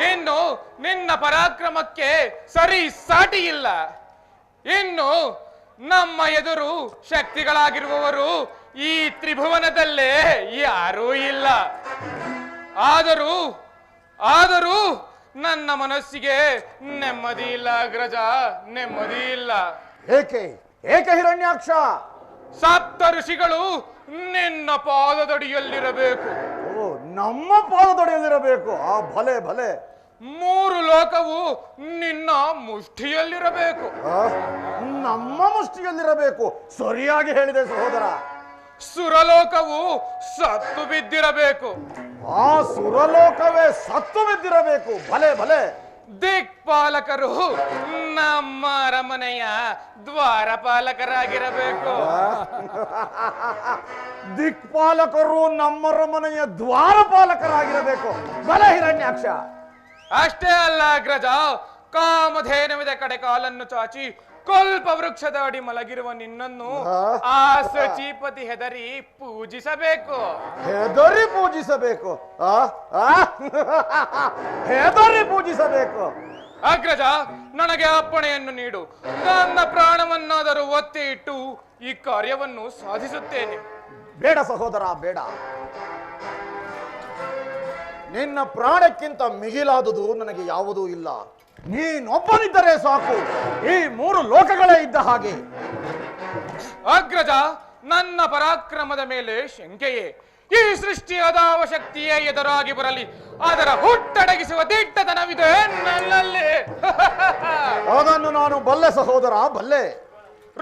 ಇನ್ನು ನಿನ್ನ ಪರಾಕ್ರಮಕ್ಕೆ ಸರಿ ಸಾಟಿ ಇಲ್ಲ. ಇನ್ನು ನಮ್ಮ ಎದುರು ಶಕ್ತಿಗಳಾಗಿರುವವರು ಈ ತ್ರಿಭುವನದಲ್ಲೇ ಯಾರೂ ಇಲ್ಲ. ಆದರೂ ನನ್ನ ಮನಸ್ಸಿಗೆ ನೆಮ್ಮದಿ ಇಲ್ಲ ಅಗ್ರಜ, ನೆಮ್ಮದಿ ಇಲ್ಲ. ಏಕೆ ಏಕೆ ಹಿರಣ್ಯಾಕ್ಷ? ಸಪ್ತ ಋಷಿಗಳು ನಿನ್ನ ಪಾದದಡಿಯಲ್ಲಿರಬೇಕು. ಓ, ನಮ್ಮ ಪಾದದಡಿಯಲ್ಲಿರಬೇಕು. ಆ ಭಲೆ ಭಲೆ. 3 ಲೋಕವು ನಿನ್ನ ಮುಷ್ಟಿಯಲ್ಲಿರಬೇಕು. ನಮ್ಮ ಮುಷ್ಟಿಯಲ್ಲಿರಬೇಕು. ಸರಿಯಾಗಿ ಹೇಳಿದೆ ಸಹೋದರ. ಸುರಲೋಕವು ಸತ್ತು ಬಿದ್ದಿರಬೇಕು. ಆ ಸುರಲೋಕವೇ ಸತ್ತು ಬಿದ್ದಿರಬೇಕು. ಭಲೆ ಭಲೆ. ದಿಕ್ಪಾಲಕರು ನಮ್ಮ ಅರಮನೆಯ ದ್ವಾರಪಾಲಕರಾಗಿರಬೇಕು. ದಿಕ್ಪಾಲಕರು ನಮ್ಮರಮನೆಯ ದ್ವಾರಪಾಲಕರಾಗಿರಬೇಕು. ಭಲೆ ಹಿರಣ್ಯಾಕ್ಷ. ಅಷ್ಟೇ ಅಲ್ಲ ಅಗ್ರಜ, ಕಾಮಧೇನುವಿದ ಕಡೆ ಕಾಲನ್ನು ಚಾಚಿ ಕಲ್ಪ ವೃಕ್ಷದ ಅಡಿ ಮಲಗಿರುವ ನಿನ್ನನ್ನು ಆ ಸಚಿಪತಿ ಹೆದರಿ ಪೂಜಿಸಬೇಕು. ಹೆದರಿ ಪೂಜಿಸಬೇಕು. ಹೆದರಿ ಪೂಜಿಸಬೇಕು. ಅಗ್ರಜ, ನನಗೆ ಅಪ್ಪಣೆಯನ್ನು ನೀಡು. ನನ್ನ ಪ್ರಾಣವನ್ನಾದರೂ ಒತ್ತಿ ಇಟ್ಟು ಈ ಕಾರ್ಯವನ್ನು ಸಾಧಿಸುತ್ತೇನೆ. ಬೇಡ ಸಹೋದರ, ಬೇಡ. ನಿನ್ನ ಪ್ರಾಣಕ್ಕಿಂತ ಮಿಗಿಲಾದುದು ನನಗೆ ಯಾವುದೂ ಇಲ್ಲ. ನೀನೊಬ್ಬನಿದ್ದರೆ ಸಾಕು. ಈ 3 ಲೋಕಗಳೇ ಇದ್ದ ಹಾಗೆ. ಅಗ್ರಜ, ನನ್ನ ಪರಾಕ್ರಮದ ಮೇಲೆ ಶಂಕೆಯೇ. ಈ ಸೃಷ್ಟಿಯ ಅದಾವ ಶಕ್ತಿಯೇ ಎದುರಾಗಿ ಬರಲಿ, ಅದರ ಹುಟ್ಟಡಗಿಸುವ ದಿಟ್ಟತನವಿದೆ ನನ್ನಲ್ಲಿ. ಅದನ್ನು ನಾನು ಬಲ್ಲೆ ಸಹೋದರ, ಬಲ್ಲೆ.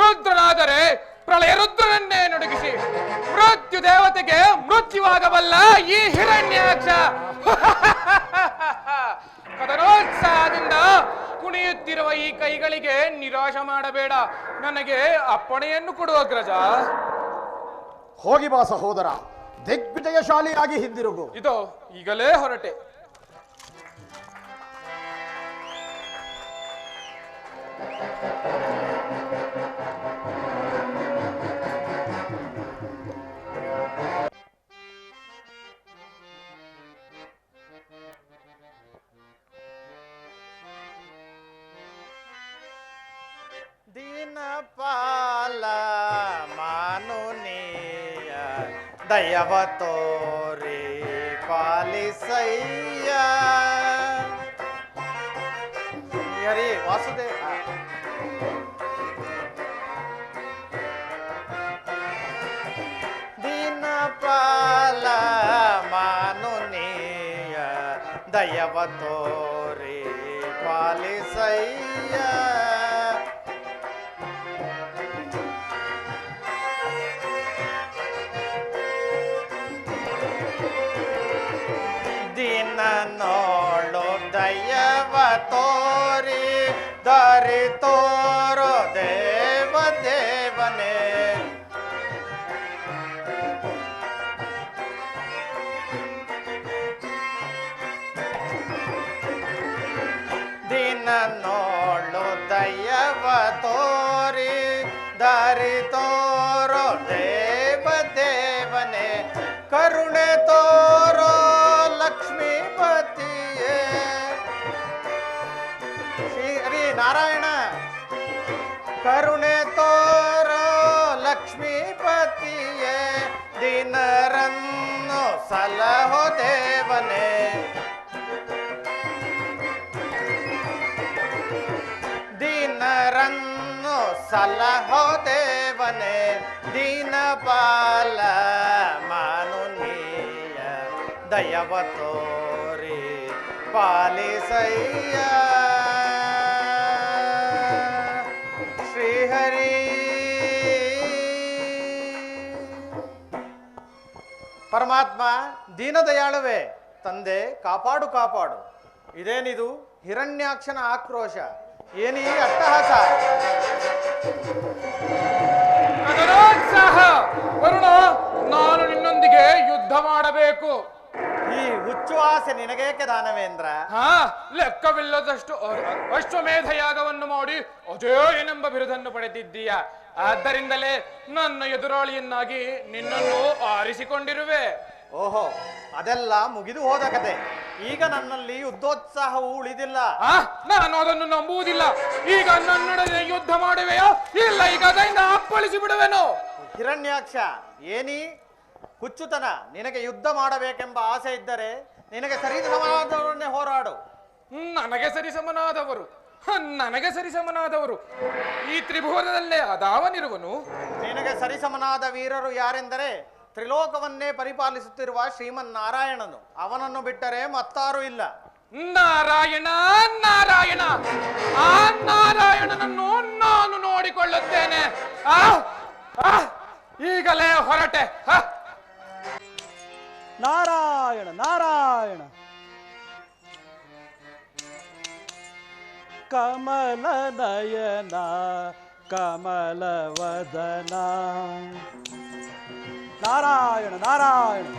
ರುದ್ರನಾದರೆ ಪ್ರಳಯ ರುದ್ರನನ್ನೇ ನಡುಗಿಸಿ ಮೃತ್ಯು ದೇವತೆಗೆ ಮೃತ್ಯುವಾಗಬಲ್ಲ ಈ ಹಿರಣ್ಯಾಕ್ಷ. ಕದನೋತ್ಸಾಹದಿಂದ ಕುಣಿಯುತ್ತಿರುವ ಈ ಕೈಗಳಿಗೆ ನಿರಾಶ ಮಾಡಬೇಡ, ನನಗೆ ಅಪ್ಪಣೆಯನ್ನು ಕೊಡು ಅಗ್ರಜ. ಹೋಗಿ ಬಾ ಸಹೋದರ, ದಿಗ್ವಿಜಯಶಾಲಿಯಾಗಿ ಹಿಂದಿರುಗು. ಇದೋ ಈಗಲೇ ಹೊರಟೆ. ದೀನಪಾಲ ಮಾನುನೀಯ ದಯವ ತೋರಿ ಪಾಲಿಸಯ್ಯ. ಹರಿ ವಾಸುದೇವ. ದೀನಪಾಲ ಮಾನುನೀಯ ದಯವ ತೋರಿ ಪಾಲಿಸಯ್ಯ. ನೋಡು ದಯವ ತೋರಿ ದಾರಿ ತೋರೋ ದೇವ ದೇವನೇ. ದಿನ ನೋಡು ದಯವ ತೋರಿ ದಾರಿ ತೋರೋ ದೇವ ದೇವನೇ. ಕರುಣೆ ತೋರೋ ಲಕ್ಷ್ಮೀಪತಿಯೇ. ಶ್ರೀ ನಾರಾಯಣ. ಕರುಣೆ ತೋರೋ ಲಕ್ಷ್ಮೀಪತಿಯೇ. ದಿನರನ್ನು ಸಲಹೋ ದೇವನೇ. ದಿನರನ್ನು ಸಲಹೋ ದೇವನೇ. ದೀನಪಾಲ ಮಾನುನೀಯ ದಯವ ತೋರಿ ಪಾಲಿಸಯ್ಯ. ಶ್ರೀಹರಿ. ಪರಮಾತ್ಮ ದೀನದಯಾಳುವೆ, ತಂದೆ ಕಾಪಾಡು ಕಾಪಾಡು. ಇದೇನಿದು ಹಿರಣ್ಯಾಕ್ಷನ ಆಕ್ರೋಶ? ಏನೀ ಅಟ್ಟಹಾಸ? ವರುಣ, ನಾನು ನಿನ್ನೊಂದಿಗೆ ಯುದ್ಧ ಮಾಡಬೇಕು. ಈ ಹುಚ್ಚು ಆಸೆ ನಿನಗೇಕೆ ದಾನವೇಂದ್ರ? ಲೆಕ್ಕವಿಲ್ಲದಷ್ಟು ಅಶ್ವಮೇಧ ಯಾಗವನ್ನು ಮಾಡಿ ಅದೇ ಏನೆಂಬ ಬಿರುದನ್ನು ಪಡೆದಿದ್ದೀಯ. ಆದ್ದರಿಂದಲೇ ನನ್ನ ಎದುರಾಳಿಯನ್ನಾಗಿ ನಿನ್ನನ್ನು ಆರಿಸಿಕೊಂಡಿರುವೆ. ಓಹೋ, ಅದೆಲ್ಲ ಮುಗಿದು ಹೋದ ಕತೆ. ಈಗ ನನ್ನಲ್ಲಿ ಯುದ್ಧೋತ್ಸಾಹವು ಉಳಿದಿಲ್ಲ. ನಾನು ಅದನ್ನು ನಂಬುವುದಿಲ್ಲ. ಈಗ ನನ್ನೊಡನೆ ಯುದ್ಧ ಮಾಡುವೆಯೋ ಇಲ್ಲ ಈಗ ಅದರಿಂದ ಅಪ್ಪಳಿಸಿ ಬಿಡುವೆನು. ಹಿರಣ್ಯಾಕ್ಷ, ಏನೀ ಹುಚ್ಚುತನ? ನಿನಗೆ ಯುದ್ಧ ಮಾಡಬೇಕೆಂಬ ಆಸೆ ಇದ್ದರೆ ನಿನಗೆ ಸರಿಸಮನಾದವರನ್ನೇ ಹೋರಾಡು. ನನಗೆ ಸರಿಸಮನಾದವರು ಈ ತ್ರಿಭುವನದಲ್ಲೇ ಅದಾವನಿರುವನು. ನಿನಗೆ ಸರಿಸಮನಾದ ವೀರರು ಯಾರೆಂದರೆ ತ್ರಿಲೋಕವನ್ನೇ ಪರಿಪಾಲಿಸುತ್ತಿರುವ ಶ್ರೀಮನ್ನಾರಾಯಣನು. ಅವನನ್ನು ಬಿಟ್ಟರೆ ಮತ್ತಾರೂ ಇಲ್ಲ. ನಾರಾಯಣ ನಾರಾಯಣ, ಆ ನಾರಾಯಣನನ್ನು ನಾನು ನೋಡಿಕೊಳ್ಳುತ್ತೇನೆ. ಈಗಲೇ ಹೊರಟೆ. ನಾರಾಯಣ ನಾರಾಯಣ. ಕಮಲ ನಯನ ಕಮಲ ವದನ. ನಾರಾಯಣ ನಾರಾಯಣ.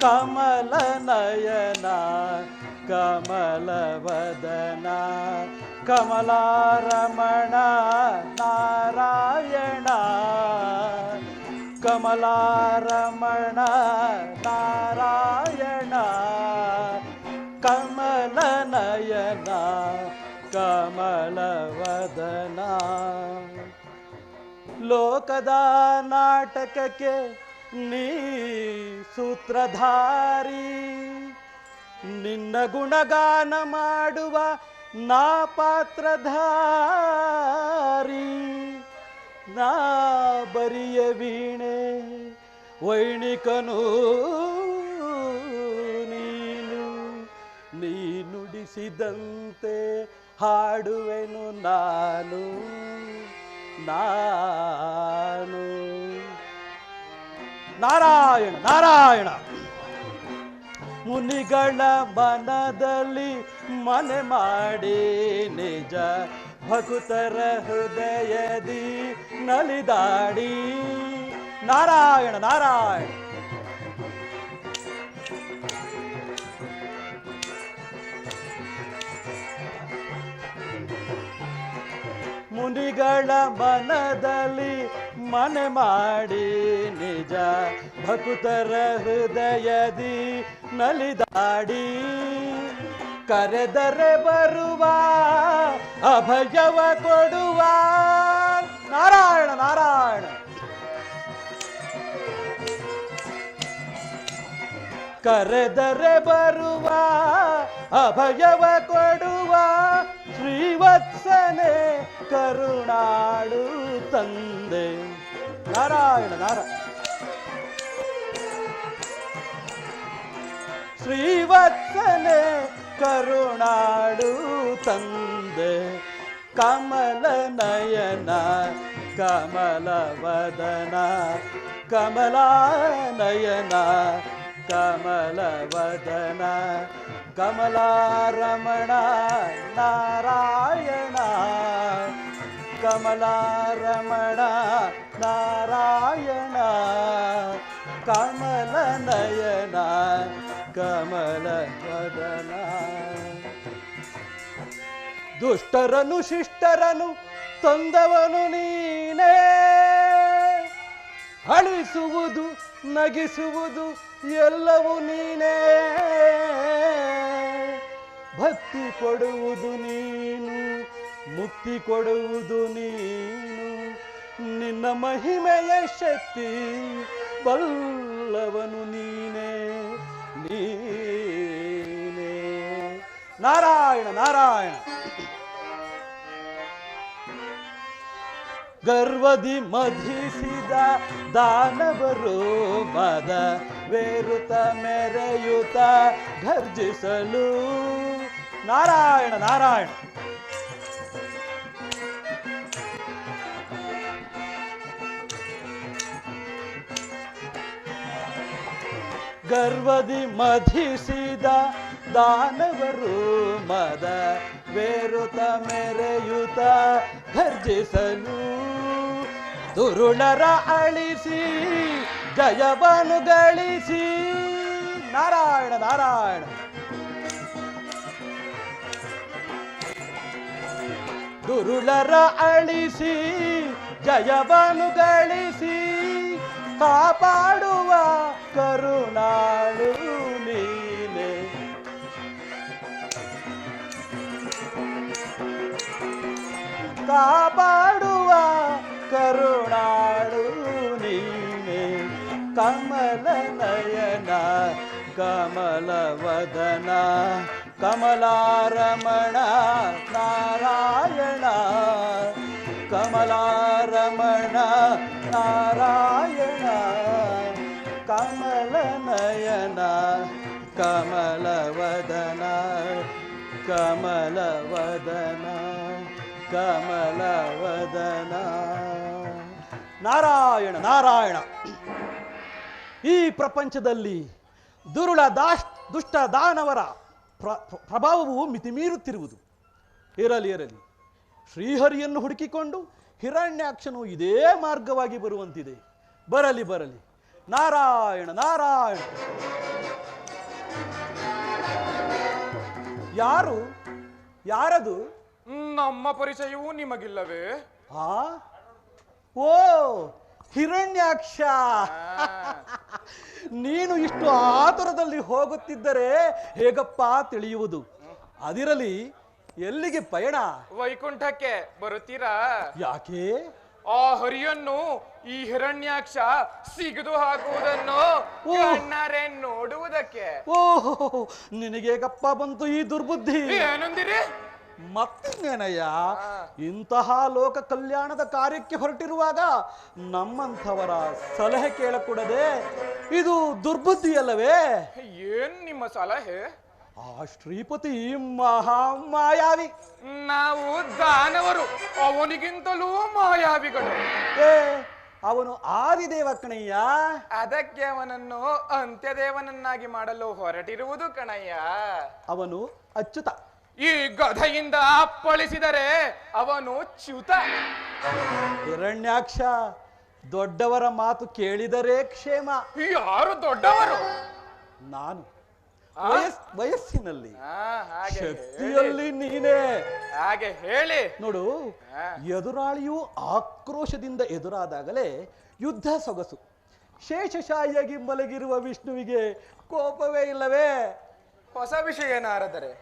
ಕಮಲ ನಯನ ಕಮಲ ವದನ ಕಮಲಾರಮಣ ನಾರಾಯಣ. ಕಮಲಾರಮಣ ನಾರಾಯಣ. ಕಮಲ ನಯನ ಕಮಲ ವದನ. ಲೋಕದ ನಾಟಕಕ್ಕೆ ನೀ ಸೂತ್ರಧಾರಿ. ನಿನ್ನ ಗುಣಗಾನ ಮಾಡುವ ನಾ ಪಾತ್ರಧಾರಿ ನಾ ಬರಿಯ ವೀಣೆ ವೈಣಿಕನು ನೀ ನುಡಿಸಿದಂತೆ ಹಾಡುವೆನು ನಾನು ನಾರಾಯಣ ನಾರಾಯಣ. ಮುನಿಗಳ ಮನದಲ್ಲಿ ಮನೆ ಮಾಡಿ ನಿಜ ಭಕ್ತರ ಹೃದಯದಿ ನಲಿದಾಡಿ ನಾರಾಯಣ ನಾರಾಯಣ. ಮುನಿಗಳ ಮನದಲ್ಲಿ ಮನೆ ಮಾಡಿ ನಿಜ ಭಕ್ತರ ಹೃದಯದಿ ನಲಿದಾಡಿ ಕರೆದರೆ ಬರುವ ಅಭಯವ ಕೊಡುವ ನಾರಾಯಣ ನಾರಾಯಣ. ಕರೆದರೆ ಬರುವ ಅಭಯವ ಕೊಡುವ ಶ್ರೀವತ್ಸನೆ ಕರುಣಾಡು ತಂದೆ ನಾರಾಯಣ ನಾರಾಯಣ. ಶ್ರೀವತ್ಸನೆ ಕರುಣಾಡು ತಂದೆ ಕಮಲ ನಯನ ಕಮಲ ವದನ ಕಮಲಾ ನಯನ ಕಮಲ ವದನ ಕಮಲಾರಮಣ ನಾರಾಯಣ ಕಮಲಾರಮಣ ನಾರಾಯಣ ಕಮಲ ನಯನ ಕಮಲ ವದನ. ದುಷ್ಟರನು ಶಿಷ್ಟರನು ತಂದವನು ನೀನೇ ಅಳಿಸುವುದು ನಗಿಸುವುದು ಎಲ್ಲವೂ ನೀನೇ ಭಕ್ತಿ ಕೊಡುವುದು ನೀನು ಮುಕ್ತಿ ಕೊಡುವುದು ನೀನು ನಿನ್ನ ಮಹಿಮೆಯ ಶಕ್ತಿ ಬಲ್ಲವನು ನೀನೇ ನೀನೇ ನಾರಾಯಣ ನಾರಾಯಣ. ಗರ್ವದಿ ಮಧಿಸಿದ ದಾನವರು ಮದ ವೇರುತ ಮೆರೆಯುತ ಘರ್ಜಿಸಲು ನಾರಾಯಣ ನಾರಾಯಣ. ಗರ್ವದಿ ಮಧಿಸಿದ ದಾನವರು ಮದ ವೇರುತ ಮೆರೆಯುತ ಘರ್ಜಿಸಲು ದುರುಳರ ಅಳಿಸಿ ಜಯವನ್ನು ಗಳಿಸಿ ನಾರಾಯಣ ನಾರಾಯಣ. ದುರುಳರ ಅಳಿಸಿ ಜಯವನ್ನು ಗಳಿಸಿ ಕಾಪಾಡುವ ಕರುಣಾಳು ನೀನೆ ಕಾಪಾಡುವ ಕರುಣಾಳು ನೀನೆ ಕಮಲ ನಯನ ಕಮಲ ವದನ ಕಮಲಾರಮಣ ನಾರಾಯಣ ಕಮಲಾರಮಣ ನಾರಾಯಣ ಕಮಲ ನಯನ ಕಮಲ ವದನ ಕಮಲ ವದನ ಕಮಲ ವದನ ನಾರಾಯಣ ನಾರಾಯಣ. ಈ ಪ್ರಪಂಚದಲ್ಲಿ ದುರುಳ ದುಷ್ಟ ದಾನವರ ಪ್ರಭಾವವು ಮಿತಿಮೀರುತ್ತಿರುವುದು. ಇರಲಿ ಇರಲಿ, ಶ್ರೀಹರಿಯನ್ನು ಹುಡುಕಿಕೊಂಡು ಹಿರಣ್ಯಾಕ್ಷನು ಇದೇ ಮಾರ್ಗವಾಗಿ ಬರುವಂತಿದೆ. ಬರಲಿ ಬರಲಿ. ನಾರಾಯಣ ನಾರಾಯಣ. ಯಾರು ಯಾರದು? ನಮ್ಮ ಪರಿಚಯವೂ ನಿಮಗಿಲ್ಲವೇ? ಓ ಹಿರಣ್ಯಾಕ್ಷ, ನೀನು ಇಷ್ಟು ಆತುರದಲ್ಲಿ ಹೋಗುತ್ತಿದ್ದರೆ ಹೇಗಪ್ಪ ತಿಳಿಯುವುದು? ಅದಿರಲಿ, ಎಲ್ಲಿಗೆ ಪಯಣ? ವೈಕುಂಠಕ್ಕೆ ಬರುತ್ತೀರಾ? ಯಾಕೆ? ಆ ಹರಿಯನ್ನು ಈ ಹಿರಣ್ಯಾಕ್ಷ ಸಿಗದು ಹಾಕುವುದನ್ನು ಕಣ್ಣಾರೆ ನೋಡುವುದಕ್ಕೆ. ಓಹೋ, ನಿನಗೇಗಪ್ಪ ಬಂತು ಈ ದುರ್ಬುದ್ಧಿ? ಏನಂದಿರಿ? ಮತ್ತಿನ್ನೇನಯ್ಯ, ಇಂತಹ ಲೋಕ ಕಲ್ಯಾಣದ ಕಾರ್ಯಕ್ಕೆ ಹೊರಟಿರುವಾಗ ನಮ್ಮಂಥವರ ಸಲಹೆ ಕೇಳಕೂಡದೆ ಇದು ದುರ್ಬುದ್ಧಿಯಲ್ಲವೇ? ಏನ್ ನಿಮ್ಮ ಸಲಹೆ? ಆ ಶ್ರೀಪತಿ ಮಹಾಮಾಯಾವಿ. ನಾವು ದಾನವರು, ಅವನಿಗಿಂತಲೂ ಮಾಯಾವಿಗಳು. ಏ, ಅವನು ಆದಿದೇವ ಕಣಯ್ಯ. ಅದಕ್ಕೆ ಅವನನ್ನು ಅಂತ್ಯದೇವನನ್ನಾಗಿ ಮಾಡಲು ಹೊರಟಿರುವುದು ಕಣಯ್ಯ. ಅವನು ಅಚ್ಯುತ. ಈ ಗಧೆಯಿಂದ ಅಪ್ಪಳಿಸಿದರೆ ಅವನು ಚ್ಯುತ. ಹಿರಣ್ಯಾಕ್ಷ, ದೊಡ್ಡವರ ಮಾತು ಕೇಳಿದರೆ ಕ್ಷೇಮ. ಯಾರು ದೊಡ್ಡವರು? ನಾನು ವಯಸ್ಸಿನಲ್ಲಿ, ಹಾಗೆ ಶಕ್ತಿಯಲ್ಲಿ ನೀನೇ. ಹಾಗೆ ಹೇಳಿ ನೋಡು, ಎದುರಾಳಿಯು ಆಕ್ರೋಶದಿಂದ ಎದುರಾದಾಗಲೇ ಯುದ್ಧ ಸೊಗಸು. ಶೇಷಶಾಹಿಯಾಗಿ ಮಲಗಿರುವ ವಿಷ್ಣುವಿಗೆ ಕೋಪವೇ ಇಲ್ಲವೇ? ಹೊಸ ವಿಷಯ ನಾರದರೆ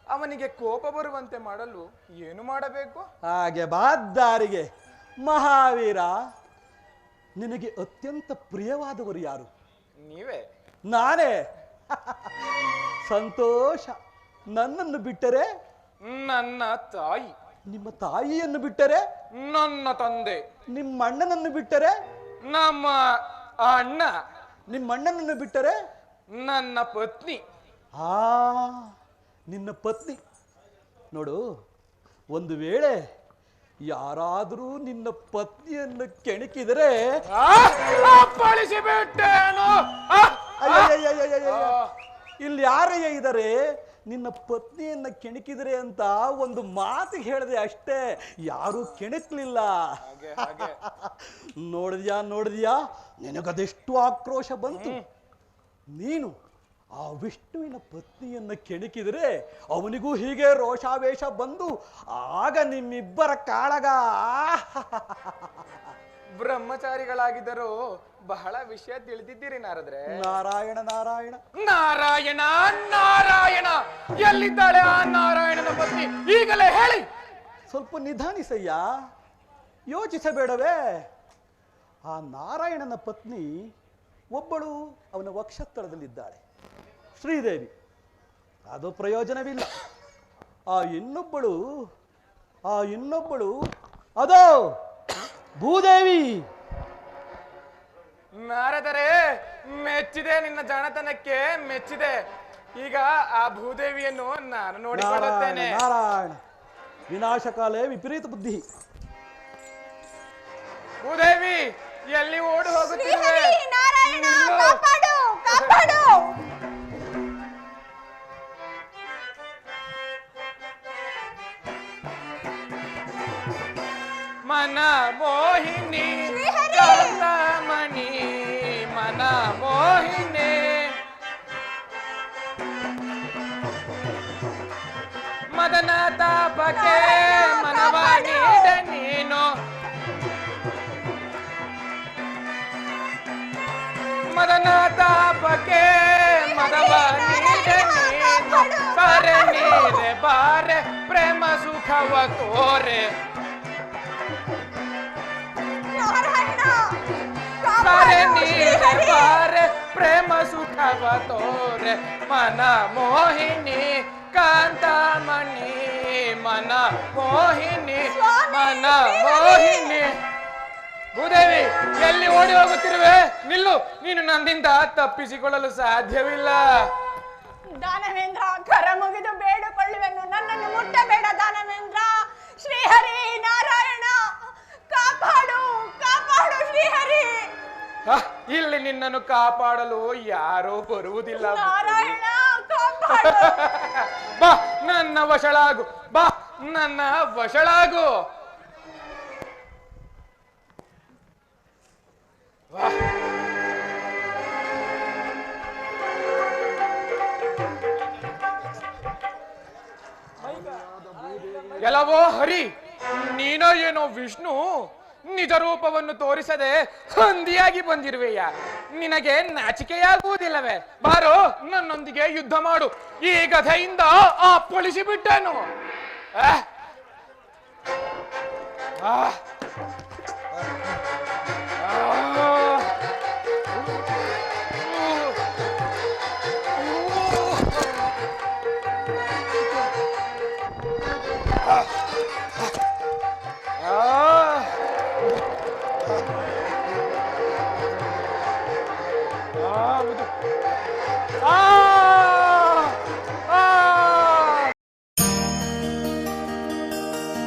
ಅವನಿಗೆ ಕೋಪ ಬರುವಂತೆ ಮಾಡಲು ಏನು ಮಾಡಬೇಕು? ಹಾಗೆ ಬಾದ್ದಾರಿಗೆ. ಮಹಾವೀರ, ನಿನಗೆ ಅತ್ಯಂತ ಪ್ರಿಯವಾದವರು ಯಾರು? ನೀವೇ. ನಾನೇ. ಸಂತೋಷ. ನನ್ನನ್ನು ಬಿಟ್ಟರೆ? ನನ್ನ ತಾಯಿ. ನಿಮ್ಮ ತಾಯಿಯನ್ನು ಬಿಟ್ಟರೆ? ನನ್ನ ತಂದೆ. ನಿಮ್ಮ ಅಣ್ಣನನ್ನು ಬಿಟ್ಟರೆ? ನಮ್ಮ ಅಣ್ಣ. ನಿಮ್ಮ ಅಣ್ಣನನ್ನು ಬಿಟ್ಟರೆ? ನನ್ನ ಪತ್ನಿ. ಆ, ನಿನ್ನ ಪತ್ನಿ. ನೋಡು, ಒಂದು ವೇಳೆ ಯಾರಾದರೂ ನಿನ್ನ ಪತ್ನಿಯನ್ನು ಕೆಣಕಿದರೆ ಬಿಟ್ಟೇನು? ಇಲ್ಲಿ ಯಾರಯ್ಯ ಇದ್ದಾರೆ? ನಿನ್ನ ಪತ್ನಿಯನ್ನ ಕೆಣಕಿದರೆ ಅಂತ ಒಂದು ಮಾತು ಹೇಳಿದೆ ಅಷ್ಟೇ, ಯಾರು ಕೆಣಕ್ಲಿಲ್ಲ. ನೋಡಿದ್ಯಾ, ನಿನಗದೆಷ್ಟು ಆಕ್ರೋಶ ಬಂತು. ನೀನು ಆ ವಿಷ್ಣುವಿನ ಪತ್ನಿಯನ್ನ ಕೆಣಕಿದರೆ ಅವನಿಗೂ ಹೀಗೆ ರೋಷಾವೇಶ ಬಂದು ಆಗ ನಿಮ್ಮಿಬ್ಬರ ಕಾಳಗ. ಬ್ರಹ್ಮಚಾರಿಗಳಾಗಿದ್ದರೂ ಬಹಳ ವಿಷಯ ತಿಳಿದಿದ್ದೀರಿ ನಾರದ್ರೆ. ನಾರಾಯಣ ನಾರಾಯಣ ನಾರಾಯಣ ನಾರಾಯಣ. ಎಲ್ಲಿದ್ದಾಳೆ ಆ ನಾರಾಯಣನ ಪತ್ನಿ? ಈಗಲೇ ಹೇಳಿ. ಸ್ವಲ್ಪ ನಿಧಾನಿಸಯ್ಯ, ಯೋಚಿಸಬೇಡವೇ? ಆ ನಾರಾಯಣನ ಪತ್ನಿ ಒಬ್ಬಳು ಅವನ ವಕ್ಷಸ್ಥಳದಲ್ಲಿದ್ದಾಳೆ, ಶ್ರೀದೇವಿ. ಅದು ಪ್ರಯೋಜನವಿಲ್ಲ. ಆ ಇನ್ನೊಬ್ಬಳು ಅದೋ ಭೂದೇವಿ. ನಾರದರೆ, ಮೆಚ್ಚಿದೆ ನಿನ್ನ ಜಾಣತನಕ್ಕೆ, ಮೆಚ್ಚಿದೆ. ಈಗ ಆ ಭೂದೇವಿಯನ್ನು ನಾನು ನೋಡಿಕೊಳ್ಳುತ್ತೇನೆ. ನಾರಾಯಣ, ವಿನಾಶಕಾಲೇ ವಿಪರೀತ ಬುದ್ಧಿ. ಭೂದೇವಿ, ಎಲ್ಲಿ ಓಡಿ ಹೋಗುತ್ತಿರುವೆ? ನಾರಾಯಣ, ಕಾಪಾಡು, ಕಾಪಾಡು. ಮನ ಮೋಹಿನಿ ಮಣಿ, ಮನ ಮೋಹಿನಿ. ಮದನ ತಾಪಕ್ಕೆ ಮನವಾಣಿದ ನೀನು, ಮದನ ತಾಪಕ್ಕೆ ಮದವಾಣಿದ ನೀನು. ಸರೆ ನೀರೆ ಬಾರೆ ಪ್ರೇಮ ಸುಖವ ತೋರೆ, ಸರೆ ನೀರೆ ಬಾರೆ ಪ್ರೇಮ ಸುಖವ ತೋರೆ. ಮನ ಮೋಹಿನಿ ಕಾಂತಮಣಿ, ಮನ ಮೋಹಿನಿ, ಮನ ಮೋಹಿನಿ. ಭೂದೇವಿ, ಎಲ್ಲಿ ಓಡಿ ಹೋಗುತ್ತಿರುವೆ? ನಿಲ್ಲು, ನೀನು ನನ್ನಿಂದ ತಪ್ಪಿಸಿಕೊಳ್ಳಲು ಸಾಧ್ಯವಿಲ್ಲ. ದಾನವೇಂದ್ರ, ಕರ ಮುಗಿದು ಬೇಡಿಕೊಳ್ಳುವೆನು, ನನ್ನನ್ನು ಮುಟ್ಟಬೇಡ ದಾನವೇಂದ್ರ. ಶ್ರೀಹರಿ ನಾರಾಯಣ, ಕಾಪಾಡು, ಕಾಪಾಡು ಶ್ರೀಹರಿ. ಇಲ್ಲಿ ನಿನ್ನನ್ನು ಕಾಪಾಡಲು ಯಾರೂ ಬರುವುದಿಲ್ಲ. ನಾರಾಯಣ, ಕಾಪಾಡು. ಬಾ, ನನ್ನ ವಶಳಾಗು, ಬಾ, ನನ್ನ ವಶಳಾಗು. ಎಲ್ಲವೋ ಹರಿ, ನೀನೋ ಏನೋ ವಿಷ್ಣು, ನಿಜ ರೂಪವನ್ನು ತೋರಿಸದೆ ಹಂದಿಯಾಗಿ ಬಂದಿರುವೆಯ. ನಿನಗೆ ನಾಚಿಕೆಯಾಗುವುದಿಲ್ಲವೇ? ಬಾರೋ, ನನ್ನೊಂದಿಗೆ ಯುದ್ಧ ಮಾಡು. ಈ ಗಧೆಯಿಂದ ಅಪ್ಪಳಿಸಿ ಬಿಟ್ಟನು. ಆ